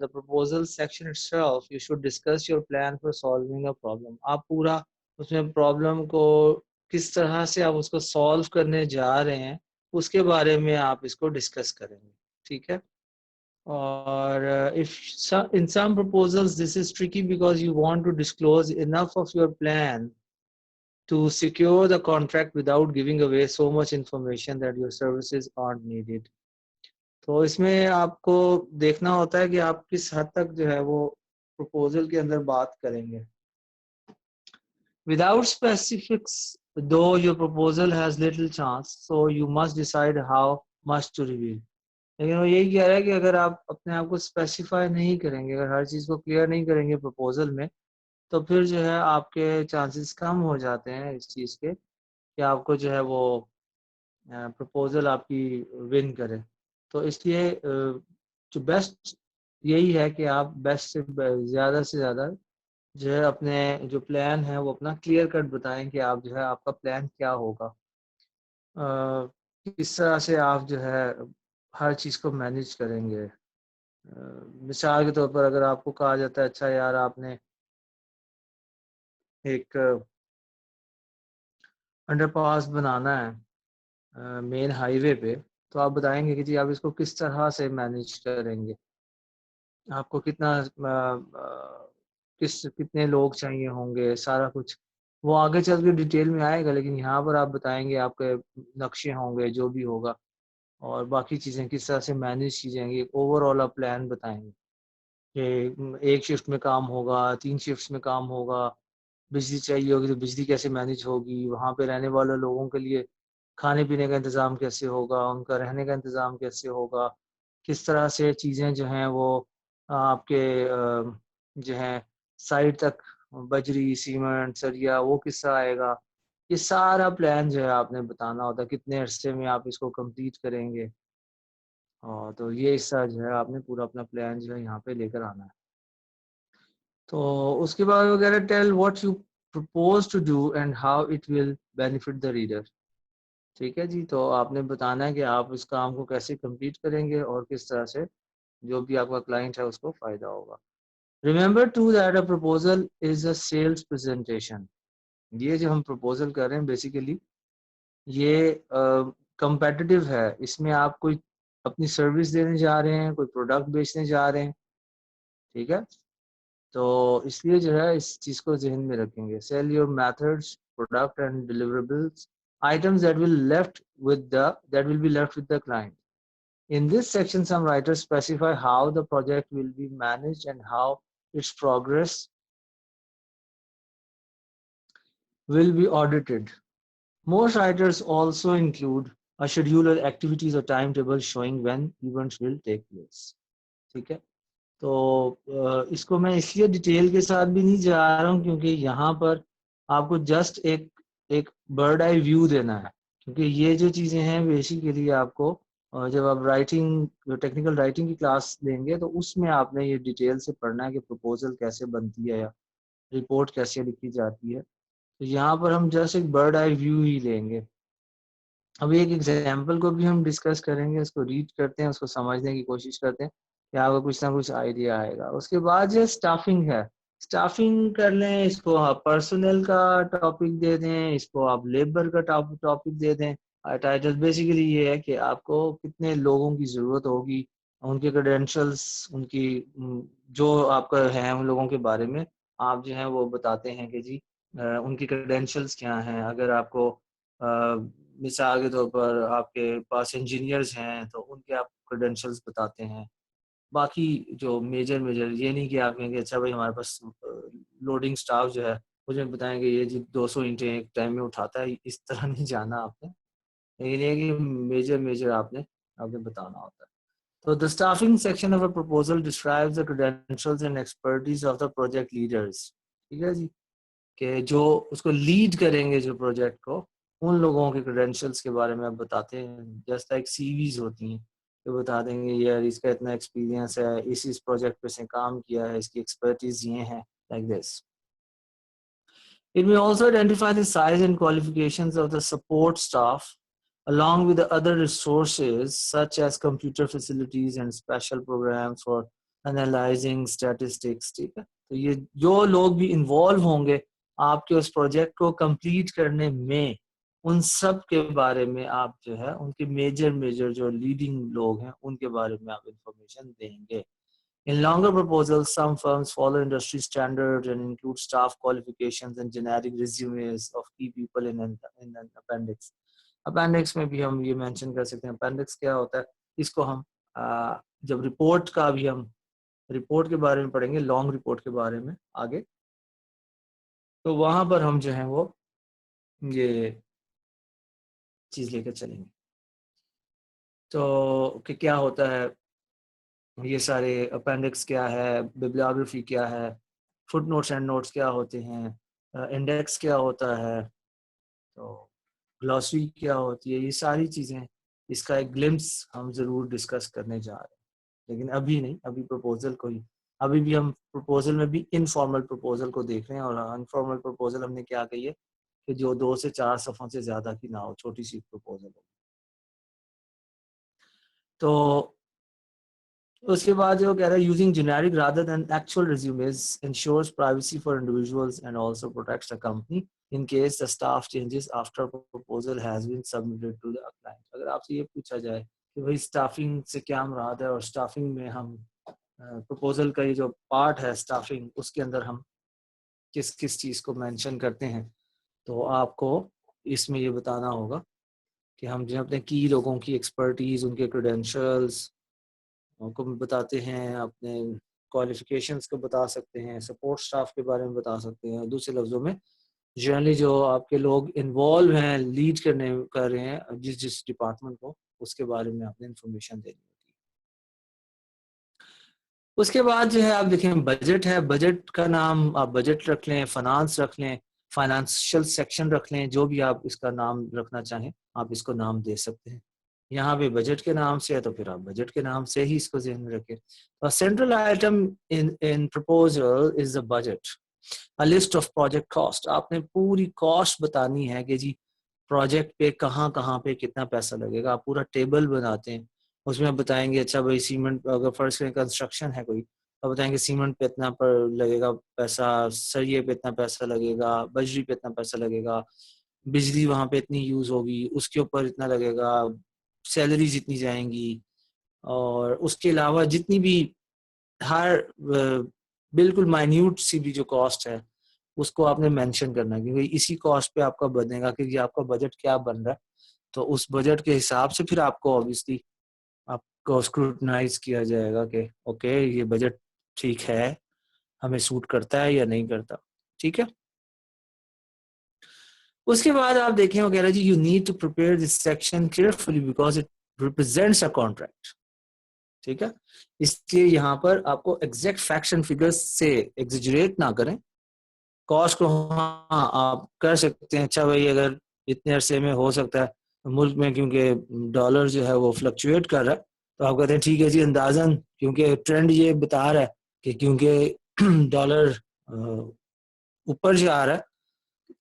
the proposal section itself you should discuss your plan for solving a problem. आप पूरा उसमें प्रॉब्लम को किस तरह से आप उसको सॉल्व करने जा रहे हैं उसके बारे में आप इसको डिस्कस करेंगे. ठीक है. और in some proposals this is tricky because you want to disclose enough of your plan to secure the contract without giving away so much information that your services aren't needed. तो इसमें आपको देखना होता है कि आप किस हद तक जो है वो प्रपोजल के अंदर बात करेंगे. Without specifics, though your proposal has little chance, so you must decide how much to reveal. लेकिन वो यही कह रहा है कि अगर आप अपने आप को स्पेसिफाई नहीं करेंगे, अगर हर चीज़ को क्लियर नहीं करेंगे प्रपोजल में, तो फिर जो है आपके चांसेस कम हो जाते हैं इस चीज़ के कि आपको जो है वो प्रपोजल आपकी विन करे. तो इसलिए जो बेस्ट यही है कि आप बेस्ट से ज़्यादा जो है अपने जो प्लान है वो अपना क्लियर कट बताएं कि आप जो है आपका प्लान क्या होगा, किस तरह से आप जो है हर चीज़ को मैनेज करेंगे. मिसाल के तौर पर अगर आपको कहा जाता है अच्छा यार आपने एक अंडरपास बनाना है मेन हाईवे पे, तो आप बताएंगे कि जी आप इसको किस तरह से मैनेज करेंगे, आपको कितने लोग चाहिए होंगे, सारा कुछ वो आगे चल के डिटेल में आएगा. लेकिन यहाँ पर आप बताएंगे आपके नक्शे होंगे जो भी होगा और बाकी चीज़ें किस तरह से मैनेज की जाएंगी. ओवरऑल आप प्लान बताएंगे कि एक शिफ्ट में काम होगा, 3 शिफ्ट्स में काम होगा, बिजली चाहिए होगी तो बिजली कैसे मैनेज होगी, वहाँ पे रहने वाले लोगों के लिए खाने पीने का इंतज़ाम कैसे होगा, उनका रहने का इंतज़ाम कैसे होगा, किस तरह से चीज़ें जो हैं वो आपके जो हैं साइट तक बजरी, सीमेंट, सरिया वो किस्सा आएगा. ये सारा प्लान जो है आपने बताना होता है, कितने अरसे में आप इसको कंप्लीट करेंगे. और तो ये हिस्सा जो है आपने पूरा अपना प्लान जो है यहाँ पे लेकर आना है. तो उसके बाद वगैरह tell what you propose to do and how it will benefit the reader. ठीक है जी. तो आपने बताना है कि आप इस काम को कैसे कंप्लीट करेंगे और किस तरह से जो भी आपका क्लाइंट है उसको फायदा होगा. Remember too that a proposal is a sales presentation. ये जो हम प्रपोजल कर रहे हैं बेसिकली ये कंपेटिटिव है. इसमें आप कोई अपनी सर्विस देने जा रहे हैं, कोई प्रोडक्ट बेचने जा रहे हैं. ठीक है. तो इसलिए जो है इस चीज़ को जहन में रखेंगे. Sell your methods, product and deliverables, items that will be left with the client. In this section, some writers specify how the project will be managed and how its progress will be audited. Most writers also include a schedule of activities or timetable showing when events will take place. ठीक है. तो इसको मैं इसलिए detail के साथ भी नहीं जा रहा हूँ क्योंकि यहाँ पर आपको जस्ट एक बर्ड आई व्यू देना है. क्योंकि ये जो चीज़ें हैं बेसिकली आपको जब आप राइटिंग टेक्निकल राइटिंग की क्लास लेंगे तो उसमें आपने ये डिटेल से पढ़ना है कि प्रपोजल कैसे बनती है या रिपोर्ट कैसे लिखी जाती है. तो यहाँ पर हम जस्ट एक बर्ड आई व्यू ही लेंगे. अभी एक एग्जाम्पल को भी हम डिस्कस करेंगे, उसको रीड करते हैं, उसको समझने की कोशिश करते हैं कि आपको कुछ ना कुछ आइडिया आएगा. उसके बाद जो स्टाफिंग है, स्टाफिंग कर लें, इसको आप पर्सनल का टॉपिक दे दें, इसको आप लेबर का टॉपिक दे दें. टाइटल बेसिकली ये है कि आपको कितने लोगों की ज़रूरत होगी, उनके क्रेडेंशियल्स, उनकी जो आपका है उन लोगों के बारे में आप जो है वो बताते हैं कि जी उनकी क्रेडेंशियल्स क्या हैं. अगर आपको मिसाल के तौर पर आपके पास इंजीनियर्स हैं तो उनके आप क्रेडेंशियल्स बताते हैं। बाकी जो मेजर ये नहीं कि आप कहेंगे अच्छा भाई हमारे पास लोडिंग स्टाफ जो है मुझे बताएंगे ये जी 200 ईंटें एक टाइम में उठाता है, इस तरह नहीं जाना आपने। लेकिन ये कि मेजर आपने बताना होता है। तो the staffing section of a proposal describes the credentials and expertise of the project leaders। ठीक है जी, कि जो उसको लीड करेंगे जो प्रोजेक्ट को, उन लोगों के क्रेडेंशियल्स के बारे में आप बताते हैं। जस्ट लाइक सीवीज होती हैं, तो बता देंगे यार इसका इतना एक्सपीरियंस है, इस प्रोजेक्ट पे से काम किया है, इसकी एक्सपर्टीज ये है, like this. It may also identify the size and qualifications of the support staff along with the other resources such as computer facilities and special programs for analyzing statistics। ठीक है, तो ये जो लोग भी इन्वॉल्व होंगे आपके उस प्रोजेक्ट को कंप्लीट करने में, उन सब के बारे में आप जो है उनके मेजर जो लीडिंग लोग हैं उनके बारे में आप इंफॉर्मेशन देंगे। In longer proposals, some firms follow industry standards and include staff qualifications and generic resumes of key people in an appendix। Appendix में भी हम ये मेंशन कर सकते हैं। अपेंडिक्स क्या होता है, इसको हम जब रिपोर्ट का भी हम रिपोर्ट के बारे में पढ़ेंगे, लॉन्ग रिपोर्ट के बारे में आगे, तो वहां पर हम जो है वो ये चीज लेकर चलेंगे। तो कि क्या होता है, ये सारे अपेंडिक्स क्या है, बिब्लियोग्राफी क्या है, फुट नोट्स एंड नोट्स क्या होते हैं, इंडेक्स क्या होता है, तो ग्लॉसरी क्या होती है, ये सारी चीज़ें इसका एक ग्लिम्स हम ज़रूर डिस्कस करने जा रहे हैं। लेकिन अभी नहीं, अभी प्रपोजल को ही, अभी भी हम प्रपोजल में भी इनफॉर्मल प्रपोजल को देख रहे हैं। और इनफॉर्मल प्रपोजल हमने क्या कही है कि जो 2 से 4 सफ़ों से ज़्यादा की ना हो, छोटी सी प्रपोजल हो। तो उसके बाद जो कह रहा है, using generic rather than actual resumes ensures privacy for individuals and also protects the company in case the staff changes after proposal has been submitted to the client. अगर आपसे ये पूछा जाए कि भाई स्टाफिंग से क्या मुराद है, और स्टाफिंग में हम प्रपोजल का ये जो पार्ट है स्टाफिंग, उसके अंदर हम किस किस चीज को मेंशन करते हैं, तो आपको इसमें ये बताना होगा कि हम जो अपने की लोगों की एक्सपर्टीज, उनके क्रेडेंशियल्स को बताते हैं, अपने क्वालिफिकेशंस को बता सकते हैं, सपोर्ट स्टाफ के बारे में बता सकते हैं। दूसरे लफ्जों में जनरली जो आपके लोग इन्वॉल्व हैं, लीड कर रहे हैं जिस जिस डिपार्टमेंट को, उसके बारे में आपने इंफॉर्मेशन देनी होती है। उसके बाद जो है आप देखें बजट है, बजट का नाम आप बजट रख लें, फाइनेंस रख लें, फाइनेंशियल सेक्शन रख लें, जो भी आप इसका नाम रखना चाहें आप इसको नाम दे सकते हैं। यहाँ पे बजट के नाम से है तो फिर आप बजट के नाम से ही इसको ध्यान में रखें। Central item in proposal is the budget, a list of project cost. आपने पूरी कॉस्ट बतानी है कि जी प्रोजेक्ट पे कहाँ पे कितना पैसा लगेगा। आप पूरा टेबल बनाते हैं, उसमें बताएंगे अच्छा भाई सीमेंट, अगर फर्स्ट कंस्ट्रक्शन है कोई तो बताएंगे सीमेंट पे इतना पर लगेगा पैसा, सरिये पे इतना पैसा लगेगा, बजरी पे इतना पैसा लगेगा, बिजली वहां पे इतनी यूज होगी, उसके ऊपर इतना लगेगा, सैलरी जितनी जाएंगी, और उसके अलावा जितनी भी हर बिल्कुल माइन्यूट सी भी जो कॉस्ट है उसको आपने मेंशन करना है कि भाई इसी कॉस्ट पे आपका बनेगा, कि आपका बजट क्या बन रहा है। तो उस बजट के हिसाब से फिर आपको ऑब्वियसली आपको स्क्रूटनाइज किया जाएगा कि ओके ये बजट ठीक है, हमें सूट करता है या नहीं करता। ठीक है, उसके बाद आप देखें वगैरह जी, you need to prepare this section carefully because it represents a contract. ठीक है, इसलिए यहाँ पर आपको एग्जैक्ट फैक्ट्स एंड फिगर्स से एग्जिजरेट ना करें। कॉस्ट को हाँ आप कर सकते हैं, अच्छा भाई अगर इतने अरसे में हो सकता है मुल्क में, क्योंकि डॉलर जो है वो फ्लक्चुएट कर रहा है, तो आप कहते हैं ठीक है जी अंदाजन, क्योंकि ट्रेंड ये बता रहा है कि क्योंकि डॉलर ऊपर जा रहा है,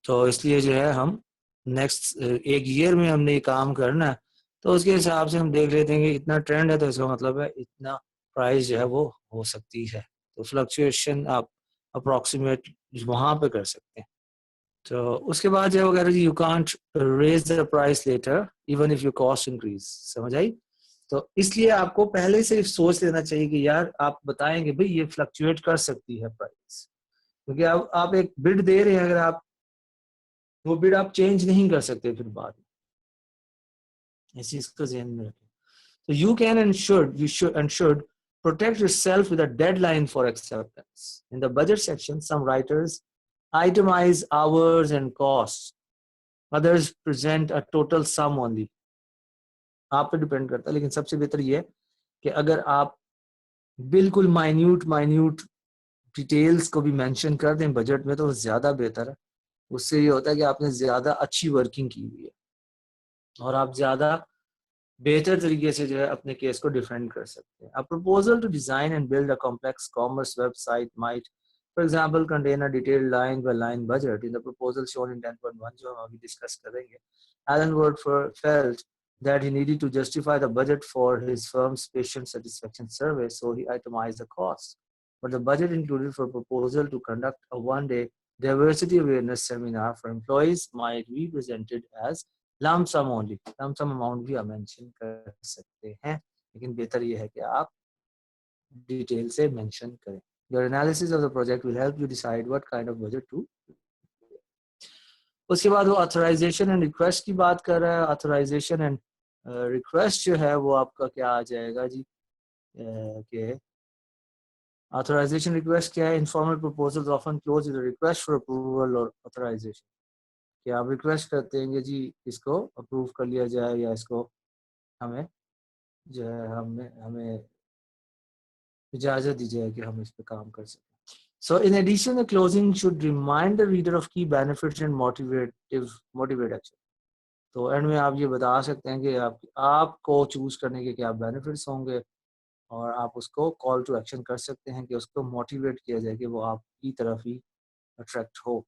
तो इसलिए जो है हम नेक्स्ट एक ईयर में हमने ये काम करना है, तो उसके हिसाब से हम देख लेते हैं कि इतना ट्रेंड है तो इसका मतलब है इतना प्राइस जो है वो हो सकती है। तो फ्लक्चुएशन आप अप्रोक्सीमेट वहां पे कर सकते हैं। तो उसके बाद जो है वगैरह you can't raise the price later even if your cost increase. समझ आई? तो इसलिए आपको पहले से सोच लेना चाहिए कि यार आप बताएंगे भाई ये फ्लक्चुएट कर सकती है प्राइस, क्योंकि आप एक बिड दे रहे हैं, अगर आप वो बिड आप चेंज नहीं कर सकते फिर बाद में, इस चीज को ध्यान में रखें। So you can and should protect yourself with a deadline for acceptance. In the budget section, some writers itemize hours and costs. Others present a total sum only. आप पे डिपेंड करता है, लेकिन सबसे बेहतर ये है कि अगर आप बिल्कुल माइन्यूट डिटेल्स को भी मेंशन कर दें बजट में तो ज़्यादा बेहतर है. उससे ये होता है कि आपने ज़्यादा अच्छी वर्किंग की हुई है और आप ज़्यादा बेहतर तरीके से जो है अपने केस को डिफेंड कर सकते हैं. A proposal to design and build a complex commerce website might, for example, contain a detailed line-by-line budget. In the proposal shown in 10.1, जो हम अभी डिस्कस करेंगे, Alan Ward felt that he needed to justify the budget for his firm's patient satisfaction survey, so he itemized the costs. But the budget included for proposal to conduct a one-day diversity awareness seminar for employees might be presented as lump sum only. Lump sum amount भी आप mention कर सकते हैं, लेकिन बेहतर ये है कि आप डिटेल से मेंशन करें. Your analysis of the project will help you decide what kind of budget to. उसके बाद वो ऑथराइजेशन एंड रिक्वेस्ट की बात कर रहा है. ऑथराइजेशन एंड रिक्वेस्ट जो है वो आपका क्या आ जाएगा जी कि ऑथराइजेशन रिक्वेस्ट क्या है. Informal proposals often close with request for approval और ऑथराइजेशन. कि आप रिक्वेस्ट करते हैं कि जी इसको अप्रूव कर लिया जाए या इसको हमें जो है हमें इजाज़त दी जाए कि हम इस पे काम कर सकें. So in addition, the closing should remind the reader of key benefits and motivate action. तो एंड में आप ये बता सकते हैं कि आपको चूज करने के क्या बेनिफिट्स होंगे और आप उसको कॉल टू एक्शन कर सकते हैं कि उसको मोटिवेट किया जाए कि वो आपकी तरफ ही अट्रैक्ट हो.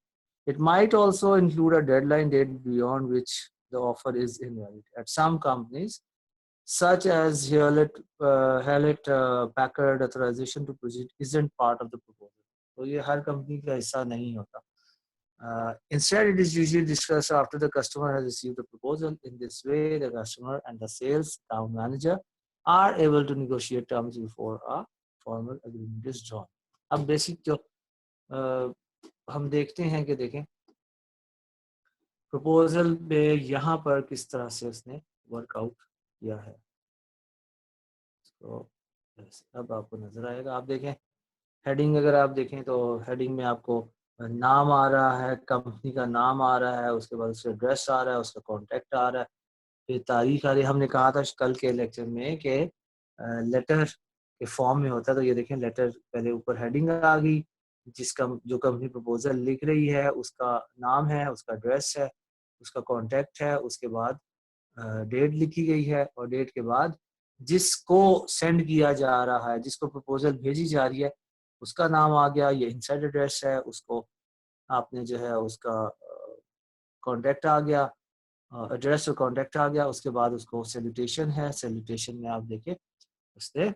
It might also include a deadline date beyond which the offer is invalid. At some companies, such as Hewlett Packard, authorization to proceed isn't part of the proposal. तो ये हर कंपनी का हिस्सा नहीं होता. Instead, it is usually discussed after the customer has received the proposal. In this way, the customer and the sales account manager are able to negotiate terms before a formal agreement is drawn. अब basic जो हम देखते हैं कि देखें proposal पे यहाँ पर किस तरह से उसने वर्कआउट किया है. तो अब आपको नजर आएगा. आप देखें हेडिंग, अगर आप देखें तो हेडिंग में आपको नाम आ रहा है, कंपनी का नाम आ रहा है, उसके बाद उसका एड्रेस आ रहा है, उसका कॉन्टेक्ट आ रहा है, फिर तारीख आ रही है. हमने कहा था कल के लेक्चर में कि लेटर के फॉर्म में होता है. तो ये देखें लेटर पहले ऊपर हेडिंग आ गई, जो कंपनी प्रपोजल लिख रही है उसका नाम है, उसका एड्रेस है, उसका कॉन्टेक्ट है, उसके बाद डेट लिखी गई है और डेट के बाद जिसको सेंड किया जा रहा है, जिसको प्रपोजल भेजी जा रही है उसका नाम आ गया, ये इनसाइड एड्रेस है, उसको आपने जो है उसका कॉन्टेक्ट आ गया, एड्रेस और कॉन्टेक्ट आ गया. उसके बाद उसको सैल्यूटेशन है, सैल्यूटेशन में आप देखिए उसने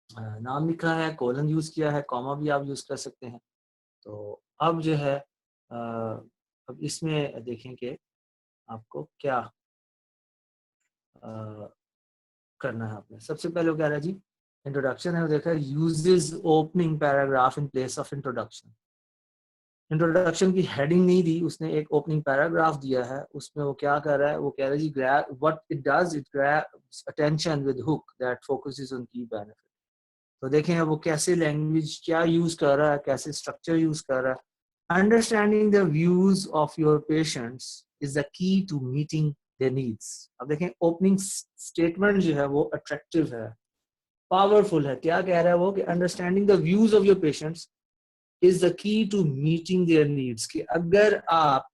नाम लिखा है, कोलन यूज किया है, कॉमा भी आप यूज कर सकते हैं. तो अब जो है अब इसमें देखें कि आपको क्या करना है. आपने सबसे पहले वो कह रहा है जी इंट्रोडक्शन है, वो देखा है uses opening paragraph in place of introduction. Introduction की हेडिंग नहीं दी उसने, एक ओपनिंग पैराग्राफ दिया है. उसमें वो क्या कर रहा है, वो कह रहा है जी what it does, it grabs attention with hook that focuses on key benefit. तो देखें वो कैसे लैंग्वेज क्या यूज कर रहा है, कैसे स्ट्रक्चर यूज कर रहा है. Understanding the views of your patients is the key to meeting their needs. अब देखें ओपनिंग स्टेटमेंट जो है वो अट्रैक्टिव है, पावरफुल है. क्या कह रहा है वो कि understanding the views of your patients is the key to meeting their needs. कि अगर आप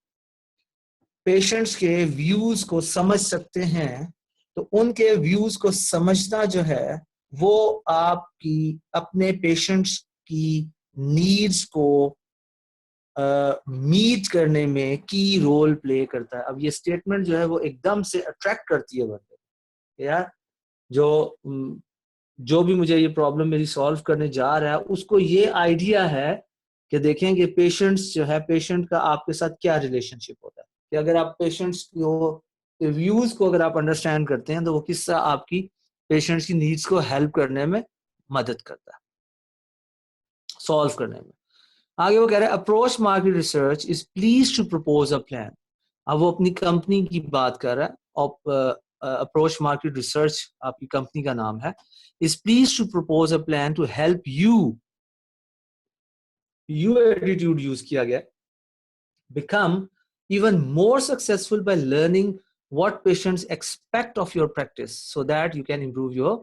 पेशेंट्स के व्यूज को समझ सकते हैं तो उनके व्यूज को समझना जो है वो आपकी अपने पेशेंट्स की नीड्स को मीट करने में की रोल प्ले करता है. अब ये स्टेटमेंट जो है वो एकदम से अट्रैक्ट करती है बंदे यार, जो भी मुझे ये प्रॉब्लम मेरी सॉल्व करने जा रहा है उसको ये आइडिया है कि देखें कि पेशेंट्स जो है, पेशेंट का आपके साथ क्या रिलेशनशिप होता है. कि अगर आप पेशेंट्स के व्यूज को अगर आप अंडरस्टैंड करते हैं तो वो किस्सा आपकी पेशेंट्स की नीड्स को हेल्प करने में मदद करता है, सॉल्व करने में. आगे वो कह रहे हैं approach market research is please to propose a plan. अब वो अपनी कंपनी की बात कर रहा है. अप्रोच मार्केट रिसर्च आपकी कंपनी का नाम है, is please to propose a plan to help you attitude use किया गया, become even more successful by learning what patients expect of your practice so that you can improve your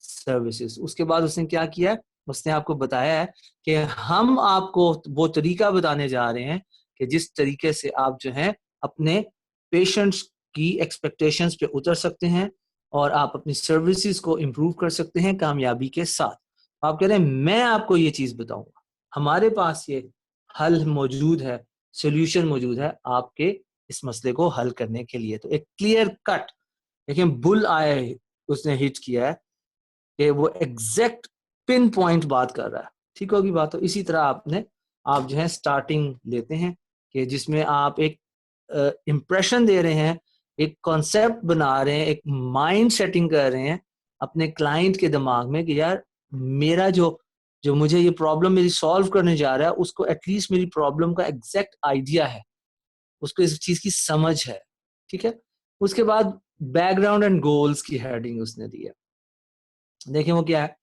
services. उसके बाद उसने क्या किया, उसने आपको बताया है कि हम आपको वो तरीका बताने जा रहे हैं कि जिस तरीके से आप जो है अपने पेशेंट्स की एक्सपेक्टेशंस पे उतर सकते हैं और आप अपनी सर्विसेज को इम्प्रूव कर सकते हैं कामयाबी के साथ। आप कह रहे हैं मैं आपको ये चीज बताऊंगा, हमारे पास ये हल मौजूद है, सोल्यूशन मौजूद है आपके इस मसले को हल करने के लिए। तो एक क्लियर कट, लेकिन बुल आए उसने हिट किया है कि वो एग्जैक्ट पिन पॉइंट बात कर रहा है। ठीक होगी बात। तो इसी तरह आप जो है स्टार्टिंग लेते हैं कि जिसमें आप एक इम्प्रेशन दे रहे हैं, एक कॉन्सेप्ट बना रहे हैं, एक माइंड सेटिंग कर रहे हैं अपने क्लाइंट के दिमाग में कि यार मेरा जो मुझे ये प्रॉब्लम मेरी सॉल्व करने जा रहा है उसको एटलीस्ट मेरी प्रॉब्लम का एग्जैक्ट आइडिया है, उसको इस चीज की समझ है। ठीक है, उसके बाद बैकग्राउंड एंड गोल्स की हेडिंग उसने दी है। देखिए वो क्या है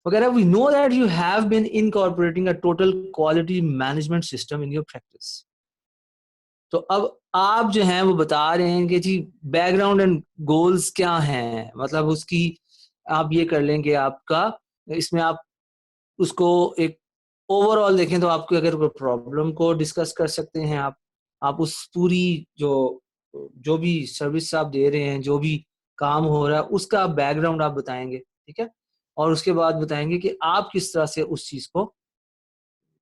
वगैरह। We know that you have been incorporating a total quality management system in your practice. तो अब आप जो हैं वो बता रहे हैं कि जी बैकग्राउंड एंड गोल्स क्या हैं, मतलब उसकी आप ये कर लें कि आपका इसमें आप उसको एक ओवरऑल देखें तो आपको अगर कोई प्रॉब्लम को डिस्कस कर सकते हैं आप उस पूरी जो भी सर्विस आप दे रहे हैं, जो भी काम हो रहा है उसका बैकग्राउंड आप बताएंगे। ठीक है, और उसके बाद बताएंगे कि आप किस तरह से उस चीज को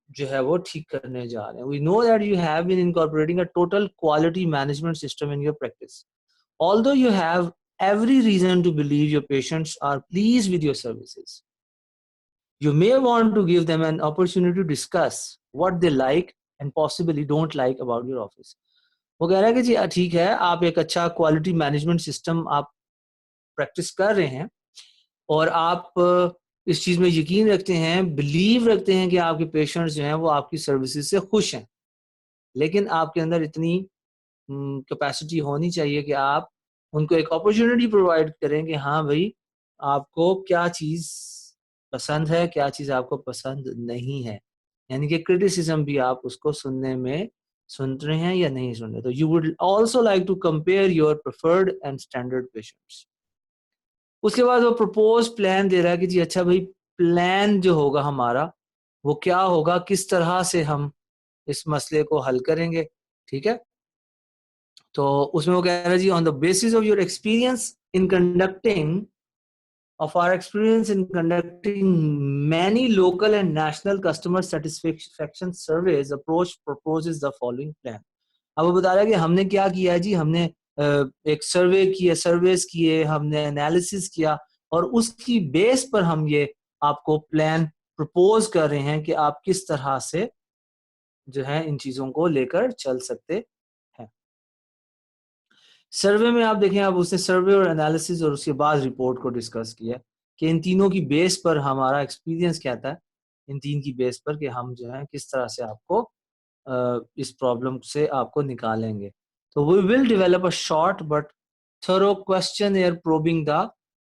जो है वो ठीक करने जा रहे हैं। We know that you have been incorporating a total quality management system in your practice, although you have every reason to believe your patients are pleased with your services. You may want to give them an opportunity to discuss what they like and possibly don't like about your office. वो कह रहा है कि जी ठीक है, आप एक अच्छा क्वालिटी मैनेजमेंट सिस्टम आप प्रैक्टिस कर रहे हैं और आप इस चीज में यकीन रखते हैं, बिलीव रखते हैं कि आपके पेशेंट्स जो हैं वो आपकी सर्विसेज से खुश हैं, लेकिन आपके अंदर इतनी कैपेसिटी होनी चाहिए कि आप उनको एक अपॉर्चुनिटी प्रोवाइड करें कि हाँ भाई आपको क्या चीज पसंद है, क्या चीज आपको पसंद नहीं है, यानी कि क्रिटिसिज्म भी आप उसको सुन रहे हैं या नहीं सुन रहे। तो you would also like to compare your preferred and standard patients. उसके बाद वो प्रपोज प्लान दे रहा है कि जी अच्छा भाई प्लान जो होगा हमारा वो क्या होगा, किस तरह से हम इस मसले को हल करेंगे। ठीक है, तो उसमें वो कह रहा है जी on the basis of your experience in conducting of our experience in conducting many local and national customer satisfaction surveys, approach proposes the following plan. अब वो बता रहा है कि हमने क्या किया है जी, हमने एक सर्वेस किए, हमने एनालिसिस किया और उसकी बेस पर हम ये आपको प्लान प्रपोज कर रहे हैं कि आप किस तरह से जो है इन चीजों को लेकर चल सकते हैं। सर्वे में आप देखें, अब उसने सर्वे और एनालिसिस और उसके बाद रिपोर्ट को डिस्कस किया कि इन तीनों की बेस पर हमारा एक्सपीरियंस क्या था, इन तीन की बेस पर कि हम जो है किस तरह से आपको इस प्रॉब्लम से आपको निकालेंगे। तो we will develop a short but thorough questionnaire probing the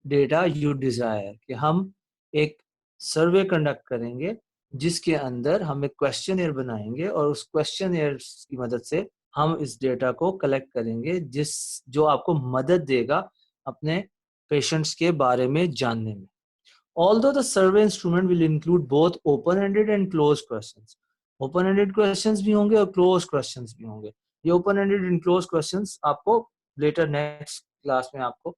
data you desire, कि हम एक सर्वे कंडक्ट करेंगे जिसके अंदर हम एक क्वेश्चनएयर बनाएंगे और उस क्वेश्चनएयर की मदद से हम इस डेटा को कलेक्ट करेंगे जो आपको मदद देगा अपने पेशेंट्स के बारे में जानने में। Although the survey instrument will include both open-ended and closed questions, open-ended questions भी होंगे और closed questions भी होंगे। ये open-ended and closed questions आपको later next class में आपको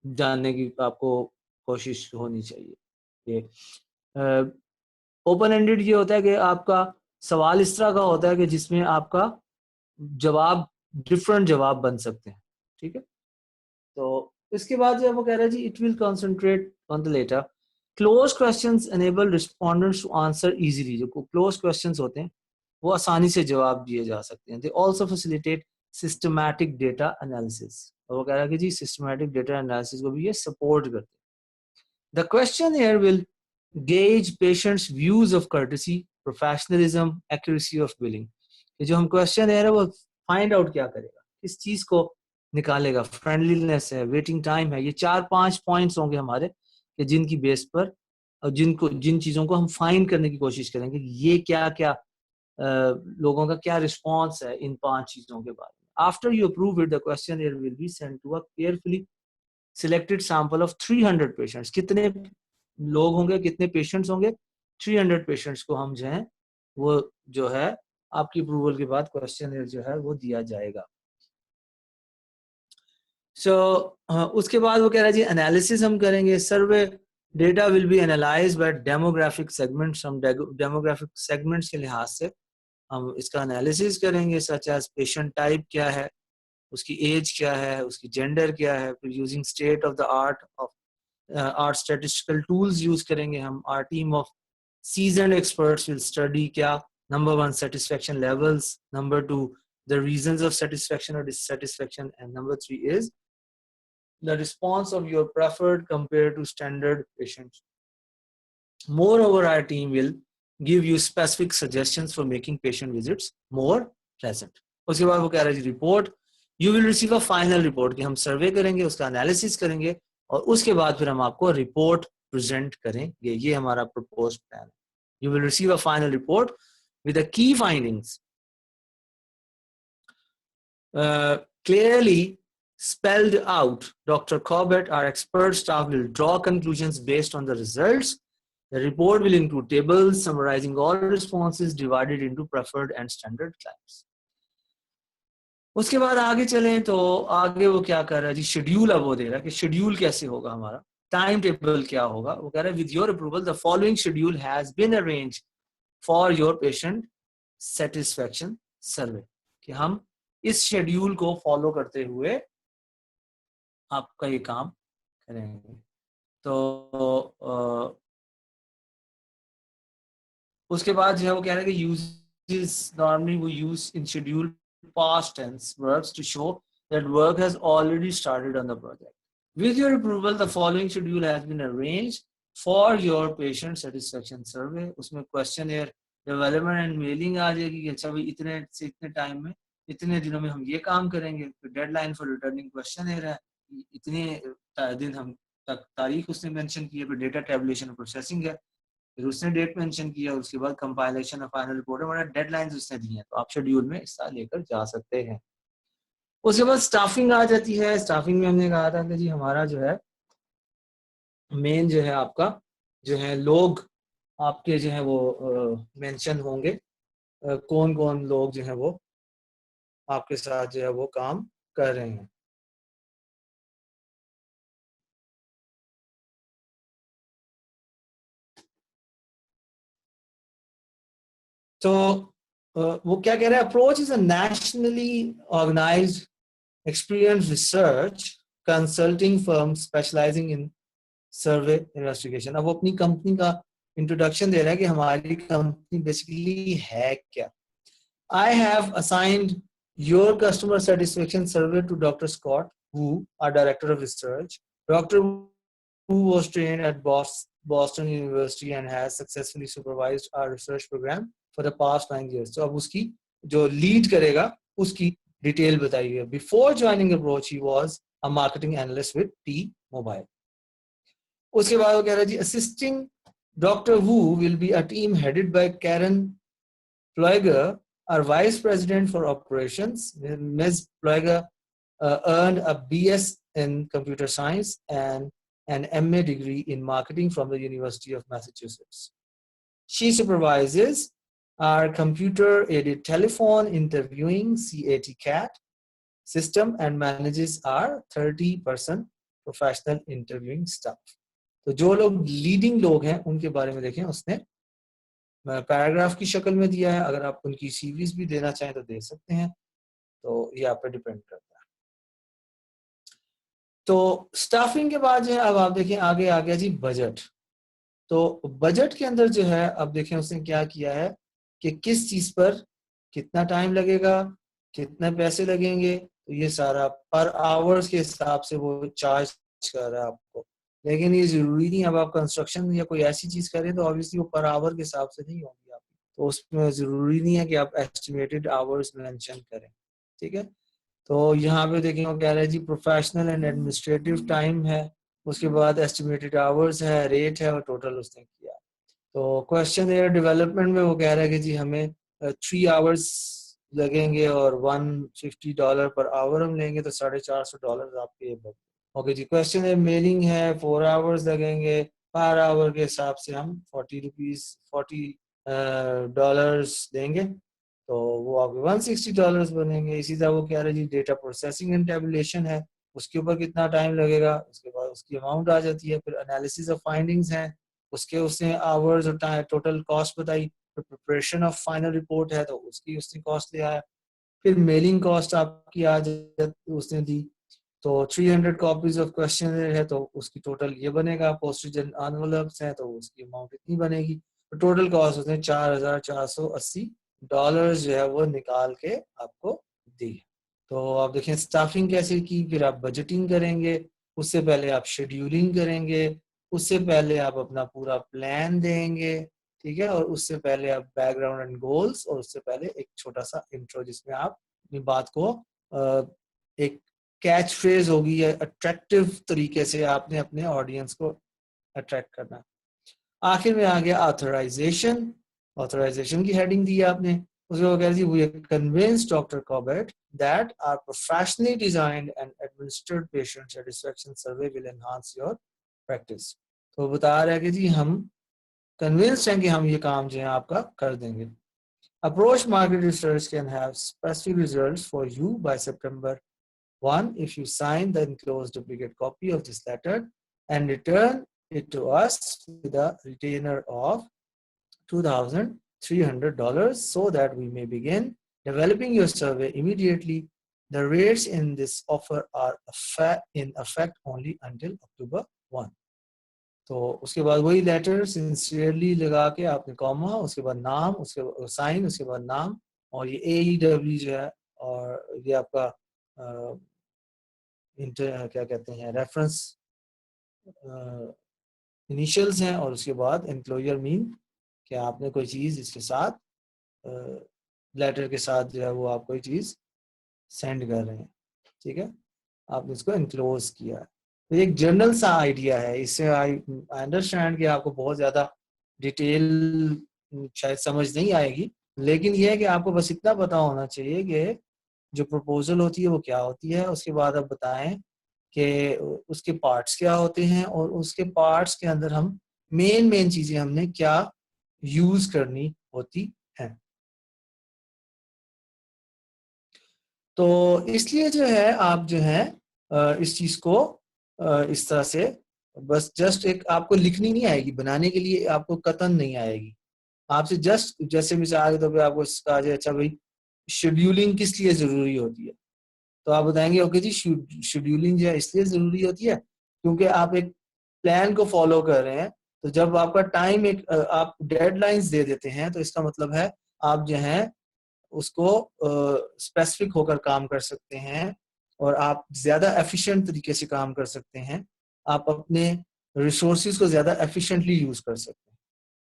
जानने की आपको कोशिश होनी चाहिए। ये open-ended ये होता है कि आपका सवाल इस तरह का होता है कि जिसमें आपका जवाब डिफरेंट जवाब बन सकते हैं। ठीक है, तो इसके बाद जो वो कह रहा है जी it will concentrate on the latter. Close questions enable respondents to answer easily. जो क्लोज क्वेश्चंस होते हैं वो आसानी से जवाब दिए जा सकते हैं। They also facilitate systematic data analysis. और वो कह रहा है कि जी सिस्टमैटिक डेटा एनालिसिस को भी ये सपोर्ट करते हैं। The question here will gauge patients views of courtesy, professionalism, accuracy of billing. जो हम क्वेश्चन है वो फाइंड आउट क्या करेगा, किस चीज को निकालेगा, फ्रेंडलीनेस है, वेटिंग टाइम है, ये 4-5 पॉइंट्स होंगे हमारे कि जिनकी बेस पर और जिन चीजों को हम फाइंड करने की कोशिश करेंगे ये क्या क्या लोगों का क्या रिस्पॉन्स है इन 5 चीजों के बारे में. After you approve it the questioner will be sent to a carefully selected sample of 300 patients. कितने लोग होंगे, कितने पेशेंट्स होंगे? 300 पेशेंट्स को हम जो है वो जो है आपकी अप्रूवल के बाद क्वेश्चनर जो है वो दिया जाएगा. उसके बाद वो कह रहा है जी एनालिसिस हम करेंगे. Survey data will be analyze by demographic segments. हम डेमोग्राफिक सेगमेंट्स के लिहाज से हम इसका एनालिसिस करेंगे, सच एज पेशेंट टाइप क्या है, उसकी एज क्या है, उसकी जेंडर क्या है. फिर using state of the art statistical tools use करेंगे हम. Our team of seasoned experts will study क्या, number 1 satisfaction levels, number 2 the reasons of satisfaction or dissatisfaction, and number 3 is the response of your preferred compared to standard patients. Moreover, our team will give you specific suggestions for making patient visits more pleasant. उसके बाद वो कह रहा है report, you will receive a final report कि हम सर्वे करेंगे, उसका एनालिसिस करेंगे और उसके बाद फिर हम आपको रिपोर्ट प्रेजेंट करेंगे. ये हमारा प्रपोज्ड प्लान है. You will receive a final report with the key findings clearly spelled out. Dr. Corbett, our expert staff, will draw conclusions based on the results. The report will include tables summarizing all responses divided into preferred and standard types. उसके बाद आगे चलें तो आगे वो क्या कर रहा है जी, शेड्यूल अब वो दे रहा है कि शेड्यूल कैसे होगा हमारा, टाइम टेबल क्या होगा. वो कह रहा है with your approval the following schedule has been arranged for your patient satisfaction survey. कि हम इस शेड्यूल को फॉलो करते हुए आपका ये काम करेंगे. तो उसके बाद जो है वो कह रहे हैं कि यूजेस नॉर्मली वो use in schedule past tense verbs to show that work has already started on the project. With your approval, the following schedule has been arranged for your patient satisfaction survey. उसमें questionnaire development and mailing आ जाएगी कि अच्छा भाई इतने से इतने time में इतने दिनों में हम ये काम करेंगे. फिर डेडलाइन फॉर रिटर्निंग क्वेश्चनर है, इतने दिन हम तक तारीख उसने मेंशन की है. फिर डेटा टेबुलेशन और प्रोसेसिंग है, फिर उसने डेट मेंशन किया. उसके बाद कंपाइलेशन और फाइनल रिपोर्ट है, मतलब डेडलाइंस उसने दी हैं. तो आप शेड्यूल में हिस्सा लेकर जा सकते हैं. उसके बाद स्टाफिंग आ जाती है. स्टाफिंग में हमने कहा था कि जी हमारा जो है मेन जो है आपका जो है लोग आपके जो है वो मेंशन होंगे. कौन कौन लोग जो है वो आपके साथ जो है वो काम कर रहे हैं. तो वो क्या कह रहे हैं, approach is a nationally organized experienced research consulting firm specializing in survey investigation. अब वो अपनी कंपनी का इंट्रोडक्शन दे रहा है कि हमारी कंपनी बेसिकली है क्या. I have assigned your customer satisfaction survey to Dr. Scott Wu, our director of research. Dr. Wu was trained at Boston University and has successfully supervised our research program for the past 9 years. तो अब उसकी जो lead करेगा उसकी detail बताइए. Before joining approach he was a marketing analyst with T-Mobile. उसके बाद वो कह रहा है जी assisting doctor Wu will be a team headed by Karen Ploeger, our vice president for operations. Ms. Pleuger earned a BS in computer science and an MA degree in marketing from the University of Massachusetts. She supervises our computer-aided telephone interviewing CAT system and manages our 30% professional interviewing staff. तो जो लोग leading लोग हैं उनके बारे में देखें, उसने पैराग्राफ की शक्ल में दिया है. अगर आप उनकी सीवीज भी देना चाहें तो दे सकते हैं, तो ये आप पे डिपेंड करता है. तो स्टाफिंग के बाद जो है अब आप देखें आगे आ गया जी बजट. तो बजट के अंदर जो है अब देखें उसने क्या किया है कि किस चीज पर कितना टाइम लगेगा, कितने पैसे लगेंगे. तो ये सारा पर आवर्स के हिसाब से वो चार्ज कर रहा है आपको. लेकिन ये जरूरी नहीं, अब आप कंस्ट्रक्शन या कोई ऐसी चीज करें तो ऑब्वियसली वो पर आवर के हिसाब से नहीं होगी आपकी. तो उसमें जरूरी नहीं है कि आप एस्टिमेटेड आवर्स मेंशन करें. ठीक है. तो यहाँ पे देखिए वो कह रहे हैं जी प्रोफेशनल एंड एडमिनिस्ट्रेटिव टाइम है, उसके बाद एस्टिमेटेड आवर्स है, रेट है और टोटल उसने किया। तो क्वेश्चन एयर डेवलपमेंट में वो कह रहा है कि जी हमें 3 आवर्स लगेंगे और $150 पर आवर हम लेंगे, तो $450 आपके। ओके जी, क्वेश्चन है मेलिंग है, 4 आवर्स लगेंगे, पर आवर के हिसाब से हम $40 देंगे, तो वो आपके $160 बनेंगे। इसी तरह वो कह रहे हैं जी डेटा प्रोसेसिंग एंड टेबुलेशन है, उसके ऊपर कितना टाइम लगेगा, उसके बाद उसकी अमाउंट आ जाती है। फिर एनालिसिस ऑफ फाइंडिंग्स हैं, उसके उसने आवर्स और टोटल कॉस्ट बताई। फिर प्रिपरेशन ऑफ फाइनल रिपोर्ट है, तो उसकी उसने कॉस्ट लिया है। फिर मेलिंग कॉस्ट आपकी आ जाती उसने दी। तो 300 कॉपीज ऑफ क्वेश्चन है, तो उसकी टोटल ये बनेगा। पोस्टेज एंड एनवेलप्स है, तो उसकी अमाउंट इतनी बनेगी। तो टोटल कॉस्ट उसने $4,480 जो है वो निकाल के आपको दी। तो आप देखें स्टाफिंग कैसे की, फिर आप बजटिंग करेंगे, उससे पहले आप शेड्यूलिंग करेंगे, उससे पहले आप अपना पूरा प्लान देंगे, ठीक है, और उससे पहले आप बैकग्राउंड एंड गोल्स, और उससे पहले एक छोटा सा इंट्रो जिसमें आप अपनी बात को एक कैच फ्रेज होगी या अट्रैक्टिव तरीके से आपने अपने ऑडियंस को अट्रैक्ट करना। आखिर में आ गया ऑथराइजेशन। ऑथराइजेशन की हेडिंग दी आपने, उसको कह रही we convince doctor Corbett that our professionally designed and administered patient satisfaction survey will enhance your practice. तो बता रहा है कि जी हम कन्विंस्ड हैं कि हम ये काम जो है आपका कर देंगे। Approach market research can have specific results for you by September 1 if you sign the enclosed duplicate copy of this letter and return it to us with a retainer of $2,300 so that we may begin developing your survey immediately. The rates in this offer are in effect only until October 1. तो उसके बाद वही letter sincerely लगा के आपने comma, उसके बाद नाम, उसके साइन, उसके बाद नाम, और ये AEW जो है, और ये आपका क्या कहते हैं रेफरेंस इनिशियल्स हैं, और उसके बाद एम्प्लॉयर मीन कि आपने कोई चीज़ इसके साथ लेटर के साथ जो है वो आप कोई चीज़ सेंड कर रहे हैं, ठीक है, आपने इसको एनक्लोज किया है। तो एक जनरल सा आइडिया है, इससे आई अंडरस्टैंड कि आपको बहुत ज़्यादा डिटेल शायद समझ नहीं आएगी, लेकिन यह है कि आपको बस इतना पता होना चाहिए कि जो प्रपोजल होती है वो क्या होती है। उसके बाद आप बताएं कि उसके पार्ट्स क्या होते हैं, और उसके पार्ट्स के अंदर हम मेन चीजें हमने क्या यूज करनी होती हैं। तो इसलिए जो है आप जो है इस चीज को इस तरह से बस जस्ट एक आपको लिखनी नहीं आएगी, बनाने के लिए आपको कतन नहीं आएगी। आपसे जस्ट जैसे मिसाल के तौर पर आपको कहा जाए अच्छा भाई शेड्यूलिंग किस लिए जरूरी होती है, तो आप बताएंगे ओके जी शेड्यूलिंग जो है इसलिए जरूरी होती है क्योंकि आप एक प्लान को फॉलो कर रहे हैं। तो जब आपका टाइम एक आप डेडलाइंस दे देते हैं, तो इसका मतलब है आप जो है उसको स्पेसिफिक होकर काम कर सकते हैं, और आप ज्यादा एफिशिएंट तरीके से काम कर सकते हैं, आप अपने रिसोर्सेज को ज्यादा एफिशिएंटली यूज कर सकते हैं।